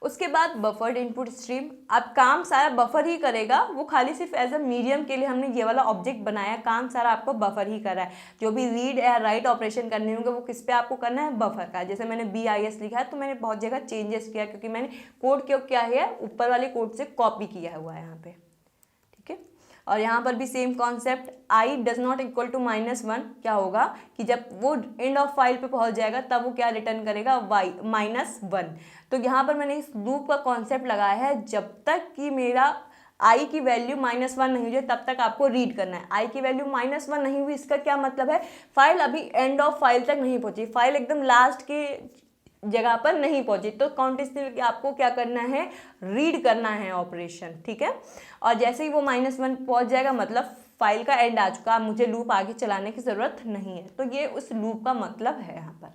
उसके बाद बफर्ड इनपुट स्ट्रीम, अब काम सारा बफर ही करेगा, वो खाली सिर्फ एज अ मीडियम के लिए हमने ये वाला ऑब्जेक्ट बनाया, काम सारा आपको बफर ही कर रहा है। जो भी रीड या राइट ऑपरेशन करने होंगे वो किस पे आपको करना है, बफर का। जैसे मैंने BIS लिखा है तो मैंने बहुत जगह चेंजेस किया क्योंकि मैंने कोड क्यों क्या है, ऊपर वाले कोड से कॉपी किया हुआ है यहाँ पे। ठीक है, और यहाँ पर भी same concept, I does not equal to -1 क्या होगा कि जब वो एंड ऑफ फाइल पे पहुँच जाएगा तब वो क्या रिटर्न करेगा, -1। तो यहाँ पर मैंने इस लूप का कॉन्सेप्ट लगाया है, जब तक कि मेरा आई की वैल्यू -1 नहीं हो जाए तब तक आपको रीड करना है। आई की वैल्यू -1 नहीं हुई, इसका क्या मतलब है, फाइल अभी एंड ऑफ फाइल तक नहीं पहुँची, फाइल एकदम लास्ट के जगह पर नहीं पहुंची, तो काउंटिंग आपको क्या करना है, रीड करना है ऑपरेशन। ठीक है, और जैसे ही वो -1 पहुंच जाएगा मतलब फाइल का एंड आ चुका, मुझे लूप आगे चलाने की ज़रूरत नहीं है। तो ये उस लूप का मतलब है यहाँ पर।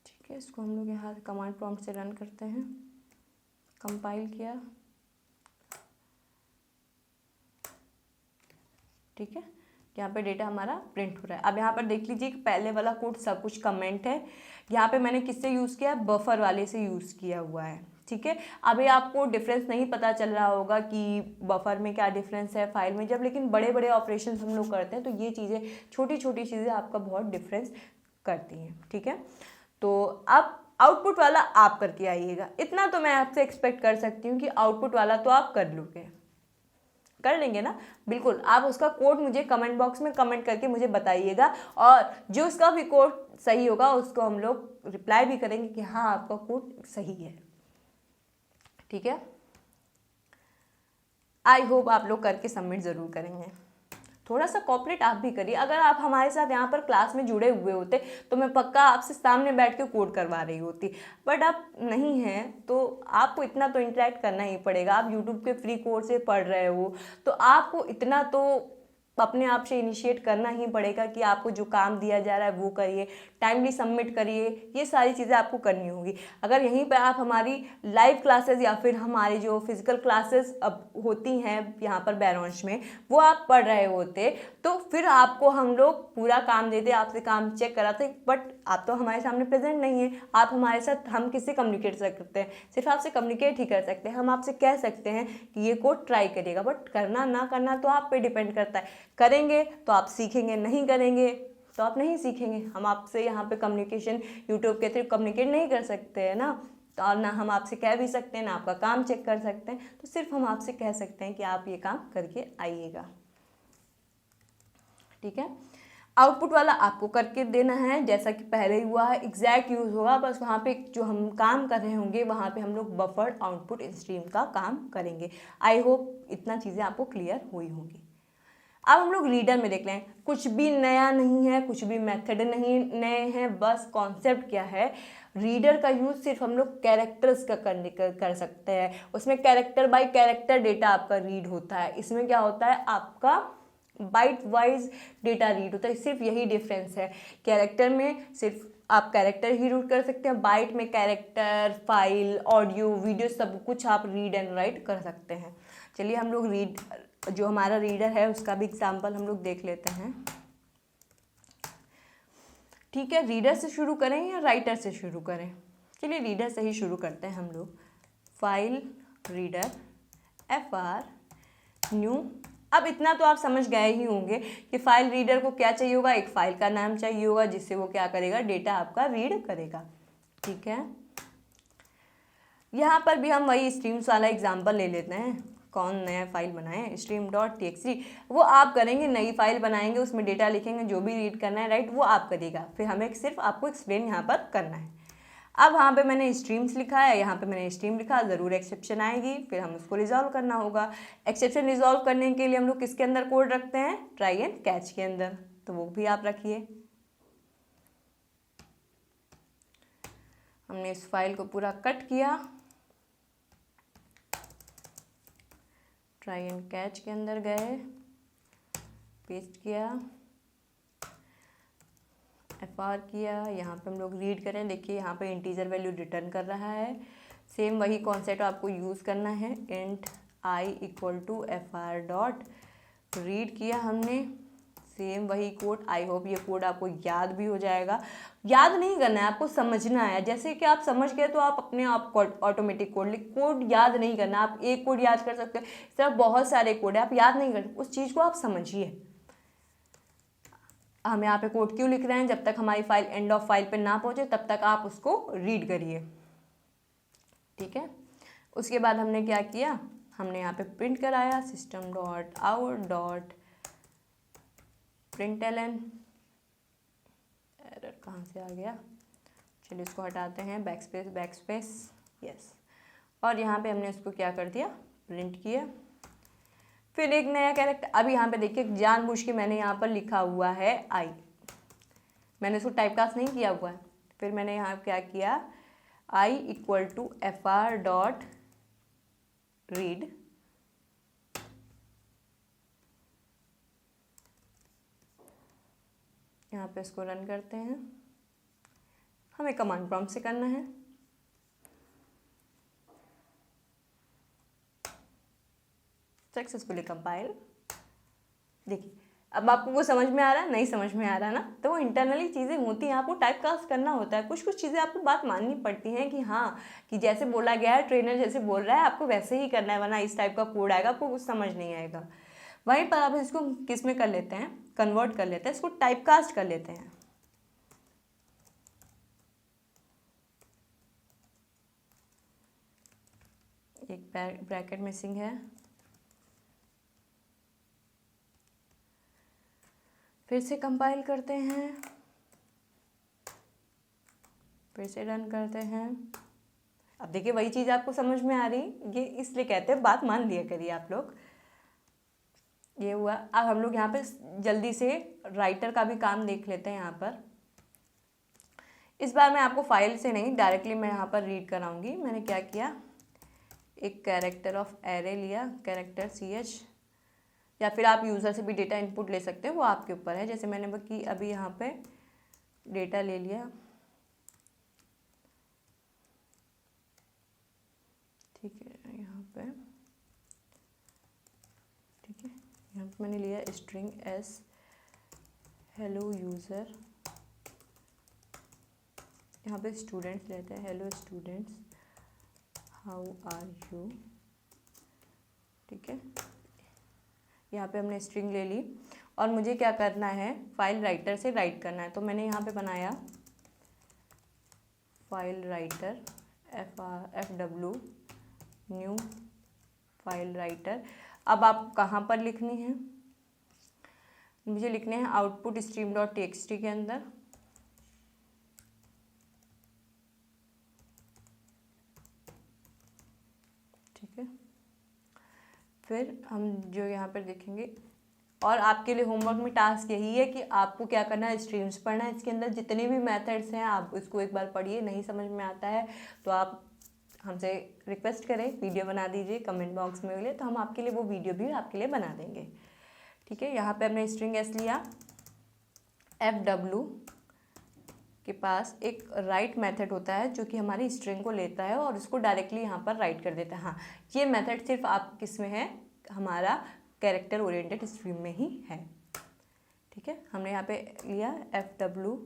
ठीक है, इसको हम लोग यहाँ कमांड प्रॉम्प्ट से रन करते हैं, कंपाइल किया। ठीक है, यहाँ पे डेटा हमारा प्रिंट हो रहा है। अब यहाँ पर देख लीजिए कि पहले वाला कोड सब कुछ कमेंट है, यहाँ पे मैंने किससे यूज़ किया, बफर वाले से यूज़ किया हुआ है। ठीक है, अभी आपको डिफरेंस नहीं पता चल रहा होगा कि बफर में क्या डिफरेंस है फाइल में, जब लेकिन बड़े बड़े ऑपरेशन हम लोग करते हैं तो ये चीज़ें, छोटी छोटी चीज़ें आपका बहुत डिफरेंस करती हैं। ठीक है, तो अब आउटपुट वाला आप करके आइएगा, इतना तो मैं आपसे एक्सपेक्ट कर सकती हूँ कि आउटपुट वाला तो आप कर लोगे, कर लेंगे ना। बिल्कुल, आप उसका कोड मुझे कमेंट बॉक्स में कमेंट करके मुझे बताइएगा, और जो उसका भी कोड सही होगा उसको हम लोग रिप्लाई भी करेंगे कि हाँ आपका कोड सही है। ठीक है, आई होप आप लोग करके सबमिट ज़रूर करेंगे। थोड़ा सा कॉपरेट आप भी करिए, अगर आप हमारे साथ यहाँ पर क्लास में जुड़े हुए होते तो मैं पक्का आपसे सामने बैठ के कोड करवा रही होती, बट आप नहीं हैं तो आपको इतना तो इंटरेक्ट करना ही पड़ेगा। आप यूट्यूब के फ्री कोर्स से पढ़ रहे हो तो आपको इतना तो अपने आप से इनिशिएट करना ही पड़ेगा कि आपको जो काम दिया जा रहा है वो करिए, टाइमली सबमिट करिए, ये सारी चीज़ें आपको करनी होगी। अगर यहीं पर आप हमारी लाइव क्लासेस या फिर हमारी जो फिजिकल क्लासेस अब होती हैं यहाँ पर बैरोंच में, वो आप पढ़ रहे होते तो फिर आपको हम लोग पूरा काम देते, आपसे काम चेक कराते, बट आप तो हमारे सामने प्रेजेंट नहीं है। आप हमारे साथ, हम किससे कम्युनिकेट कर सकते हैं? सिर्फ आपसे कम्युनिकेट ही कर सकते हैं। हम आपसे कह सकते हैं कि ये कोड ट्राई करिएगा, बट करना ना करना तो आप पे डिपेंड करता है। करेंगे तो आप सीखेंगे, नहीं करेंगे तो आप नहीं सीखेंगे। हम आपसे यहाँ पे कम्युनिकेशन यूट्यूब के थ्रू कम्युनिकेट नहीं कर सकते हैं ना, तो और ना हम आपसे कह भी सकते हैं, ना आपका काम चेक कर सकते हैं। तो सिर्फ हम आपसे कह सकते हैं कि आप ये काम करके आइएगा, ठीक है। आउटपुट वाला आपको करके देना है, जैसा कि पहले ही हुआ है, एग्जैक्ट यूज़ होगा। बस वहाँ पे जो हम काम कर रहे होंगे वहाँ पे हम लोग बफर्ड आउटपुट स्ट्रीम का काम करेंगे। आई होप इतना चीज़ें आपको क्लियर हुई होंगी। अब हम लोग रीडर में देख लें। कुछ भी नया नहीं है, कुछ भी मेथड नहीं नए हैं, बस कॉन्सेप्ट क्या है, रीडर का यूज़ सिर्फ हम लोग कैरेक्टर्स का कर सकते हैं। उसमें कैरेक्टर बाय कैरेक्टर डेटा आपका रीड होता है। इसमें क्या होता है, आपका बाइट वाइज डेटा रीड होता है। सिर्फ यही डिफरेंस है। कैरेक्टर में सिर्फ आप कैरेक्टर ही रीड कर सकते हैं, बाइट में कैरेक्टर, फाइल, ऑडियो, वीडियो सब कुछ आप रीड एंड राइट कर सकते हैं। चलिए हम लोग जो हमारा रीडर है उसका भी एग्जाम्पल हम लोग देख लेते हैं, ठीक है। रीडर से शुरू करें या राइटर से शुरू करें? चलिए रीडर से ही शुरू करते हैं हम लोग। File reader FR new. अब इतना तो आप समझ गए ही होंगे कि फाइल रीडर को क्या चाहिए होगा, एक फाइल का नाम चाहिए होगा जिससे वो क्या करेगा, डेटा आपका रीड करेगा, ठीक है। यहाँ पर भी हम वही स्ट्रीम्स वाला एग्जाम्पल ले लेते हैं। कौन नया फाइल बनाए, stream.txt, वो आप करेंगे, नई फाइल बनाएंगे, उसमें डेटा लिखेंगे, जो भी रीड करना है राइट वो आप करिएगा। फिर हमें सिर्फ आपको एक्सप्लेन यहाँ पर करना है। अब यहाँ पे मैंने स्ट्रीम्स लिखा है, यहाँ पे मैंने स्ट्रीम लिखा, ज़रूर एक्सेप्शन आएगी, फिर हम उसको रिजॉल्व करना होगा। एक्सेप्शन रिजॉल्व करने के लिए हम लोग किसके अंदर कोड रखते हैं, ट्राई एंड कैच के अंदर, तो वो भी आप रखिए। हमने इस फाइल को पूरा कट किया, ट्राई एंड कैच के अंदर गए, पेस्ट किया, FR किया, यहाँ पे हम लोग रीड करें। देखिए यहाँ पे इंटीजर वैल्यू रिटर्न कर रहा है। सेम वही कॉन्सेप्ट आपको यूज़ करना है। Int I = FR dot read किया हमने, सेम वही कोड। आई होप ये कोड आपको याद भी हो जाएगा। याद नहीं करना है, आपको समझना है। जैसे कि आप समझ गए तो आप अपने आप ऑटोमेटिक कोड याद नहीं करना। आप एक कोड याद कर सकते हो, इस तरह बहुत सारे कोड है, आप याद नहीं कर, उस चीज़ को आप समझिए। हम यहाँ पे कोड क्यों लिख रहे हैं, जब तक हमारी फाइल एंड ऑफ फाइल पे ना पहुँचे तब तक आप उसको रीड करिए, ठीक है। उसके बाद हमने क्या किया, हमने यहाँ पे प्रिंट कराया system.out.println। एरर कहाँ से आ गया, चलिए इसको हटाते हैं, बैकस्पेस, यस। और यहाँ पे हमने इसको क्या कर दिया, प्रिंट किया। फिर एक नया कैरेक्टर, अब यहाँ पे देखिए जानबूझ के मैंने यहाँ पर लिखा हुआ है I, मैंने इसको टाइपकास्ट नहीं किया हुआ है। फिर मैंने यहाँ क्या किया, I = FR डॉट रीड, यहाँ पे इसको रन करते हैं। हमें कमांड प्रॉम्प्ट से करना है। Successfully compile. देखिए अब आपको वो समझ में आ रहा है, नहीं समझ में आ रहा ना, तो वो इंटरनली चीज़ें होती हैं, आपको टाइपकास्ट करना होता है। कुछ कुछ चीज़ें आपको बात माननी पड़ती हैं कि हाँ, कि जैसे बोला गया है, ट्रेनर जैसे बोल रहा है आपको वैसे ही करना है, वरना इस टाइप का कोड आएगा आपको कुछ समझ नहीं आएगा। वहीं पर आप इसको किस में कर लेते हैं, कन्वर्ट कर लेते हैं, इसको टाइपकास्ट कर लेते हैं। एक ब्रैकेट मिसिंग है, फिर से कंपाइल करते हैं, फिर से रन करते हैं। अब देखिए वही चीज़ आपको समझ में आ रही, ये इसलिए कहते हैं बात मान लिया करिए आप लोग। ये हुआ। अब हम लोग यहाँ पे जल्दी से राइटर का भी काम देख लेते हैं। यहाँ पर इस बार मैं आपको फाइल से नहीं, डायरेक्टली मैं यहाँ पर रीड कराऊंगी। मैंने क्या किया, एक कैरेक्टर ऑफ एरे लिया, कैरेक्टर CH, या फिर आप यूज़र से भी डेटा इनपुट ले सकते हैं, वो आपके ऊपर है। जैसे मैंने कि अभी यहाँ पे डेटा ले लिया, ठीक है, यहाँ पे ठीक है, यहाँ पे मैंने लिया स्ट्रिंग एस हेलो यूज़र, यहाँ पे स्टूडेंट्स लेते हैं, hello students how are you, ठीक है। यहाँ पे हमने स्ट्रिंग ले ली और मुझे क्या करना है, फाइल राइटर से राइट करना है। तो मैंने यहाँ पे बनाया file writer FW new file writer. अब आप कहाँ पर लिखनी है, मुझे लिखने हैं आउटपुट स्ट्रीम डॉट txt के अंदर, ठीक है। फिर हम जो यहाँ पर देखेंगे, और आपके लिए होमवर्क में टास्क यही है कि आपको क्या करना है, स्ट्रीम्स पढ़ना है। इसके अंदर जितने भी मेथड्स हैं आप इसको एक बार पढ़िए, नहीं समझ में आता है तो आप हमसे रिक्वेस्ट करें, वीडियो बना दीजिए, कमेंट बॉक्स में मिले तो हम आपके लिए वो वीडियो भी आपके लिए बना देंगे, ठीक है। यहाँ पे हमने स्ट्रिंग एस लिया, FW के पास एक राइट मेथड होता है जो कि हमारी स्ट्रिंग को लेता है और उसको डायरेक्टली यहाँ पर राइट कर देता है। हाँ, ये मेथड सिर्फ आप किस में है, हमारा कैरेक्टर ओरिएंटेड स्ट्रीम में ही है, ठीक है। हमने यहाँ पे लिया FW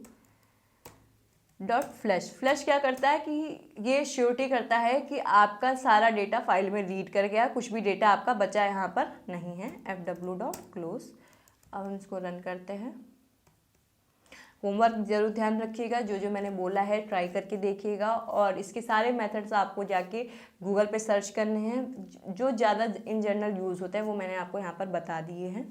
डॉट फ्लैश। फ्लैश क्या करता है कि ये श्योरिटी करता है कि आपका सारा डेटा फाइल में रीड कर गया, कुछ भी डेटा आपका बचा यहाँ पर नहीं है। FW dot close. अब हम इसको रन करते हैं। होमवर्क ज़रूर ध्यान रखिएगा, जो जो मैंने बोला है ट्राई करके देखिएगा, और इसके सारे मेथड्स आपको जाके गूगल पे सर्च करने हैं। जो ज़्यादा इन जनरल यूज़ होता है वो मैंने आपको यहाँ पर बता दिए हैं।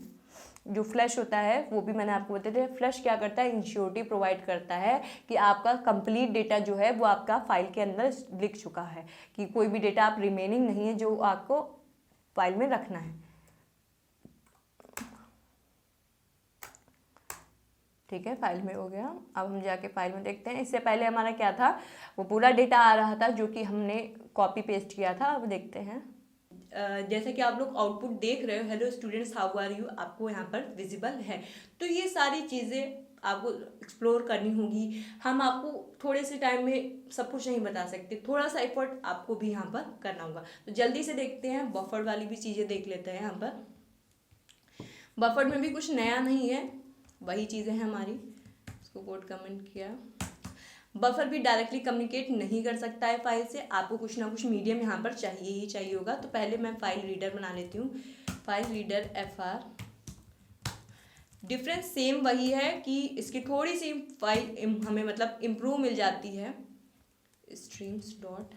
जो फ्लैश होता है वो भी मैंने आपको बता दिया। फ्लैश क्या करता है, इंश्योरिटी प्रोवाइड करता है कि आपका कंप्लीट डेटा जो है वो आपका फाइल के अंदर लिख चुका है, कि कोई भी डेटा आप रिमेनिंग नहीं है जो आपको फाइल में रखना है, ठीक है। फाइल में हो गया। अब हम जाके फाइल में देखते हैं। इससे पहले हमारा क्या था, वो पूरा डेटा आ रहा था जो कि हमने कॉपी पेस्ट किया था। अब देखते हैं। जैसा कि आप लोग आउटपुट देख रहे हो, hello students how are you, आपको यहाँ पर विजिबल है। तो ये सारी चीज़ें आपको एक्सप्लोर करनी होगी। हम आपको थोड़े से टाइम में सब कुछ नहीं बता सकते, थोड़ा सा एफर्ट आपको भी यहाँ पर करना होगा। तो जल्दी से देखते हैं, बफर वाली भी चीज़ें देख लेते हैं। यहाँ पर बफर में भी कुछ नया नहीं है, वही चीज़ें हैं हमारी। इसको कोड कमेंट किया। बफर भी डायरेक्टली कम्युनिकेट नहीं कर सकता है फाइल से, आपको कुछ ना कुछ मीडियम यहाँ पर चाहिए ही चाहिए होगा। तो पहले मैं फाइल रीडर बना लेती हूँ। File reader FR। Difference same वही है कि इसकी थोड़ी सी फाइल हमें मतलब इम्प्रूव मिल जाती है। Streams dot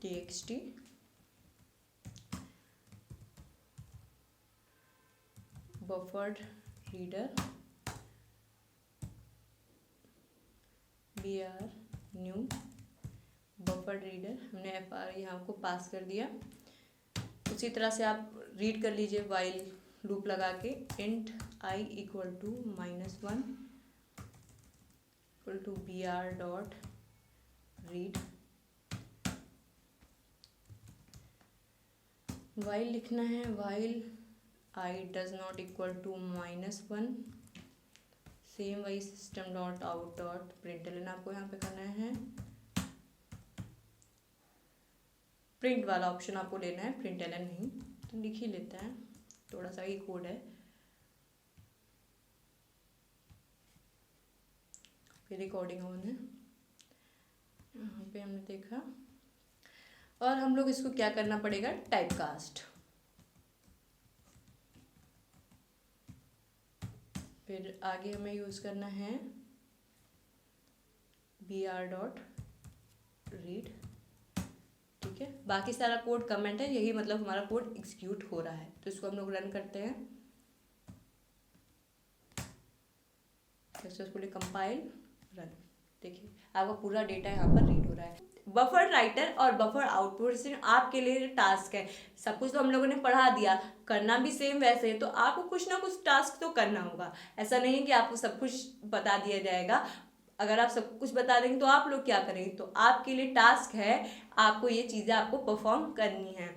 txt buffered reader BR new buffered reader. हमने FR यहाँ को पास कर दिया। उसी तरह से आप रीड कर लीजिए वाइल लूप लगा के। Int I equal to -1 equal to BR dot read. While लिखना है, while I does not equal to -1। Same वही system dot out dot println आपको यहाँ पे करना है। प्रिंट वाला ऑप्शन आपको लेना है, प्रिंटलन नहीं। तो लिख ही लेते हैं, थोड़ा सा ही कोड है। फिर रिकॉर्डिंग ऑन है, यहाँ पे हमने देखा। और हम लोग इसको क्या करना पड़ेगा, टाइप कास्ट। फिर आगे हमें यूज़ करना है BR डॉट रीड, ठीक है। बाकी सारा कोड कमेंट है, यही मतलब हमारा कोड एग्जीक्यूट हो रहा है। तो इसको हम लोग रन करते हैं। Successfully compile run. देखिए आपका पूरा डेटा यहाँ पर रीड हो रहा है। बफर राइटर और बफर आउटपुट से आपके लिए टास्क है। सब कुछ तो हम लोगों ने पढ़ा दिया, करना भी सेम वैसे है। तो आपको कुछ ना कुछ टास्क तो करना होगा। ऐसा नहीं है कि आपको सब कुछ बता दिया जाएगा। अगर आप सब कुछ बता देंगे तो आप लोग क्या करेंगे, तो आपके लिए टास्क है, आपको ये चीज़ें आपको परफॉर्म करनी है।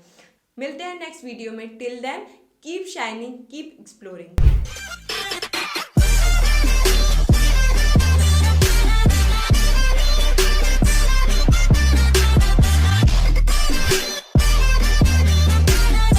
मिलते हैं नेक्स्ट वीडियो में। Till then keep shining, keep exploring.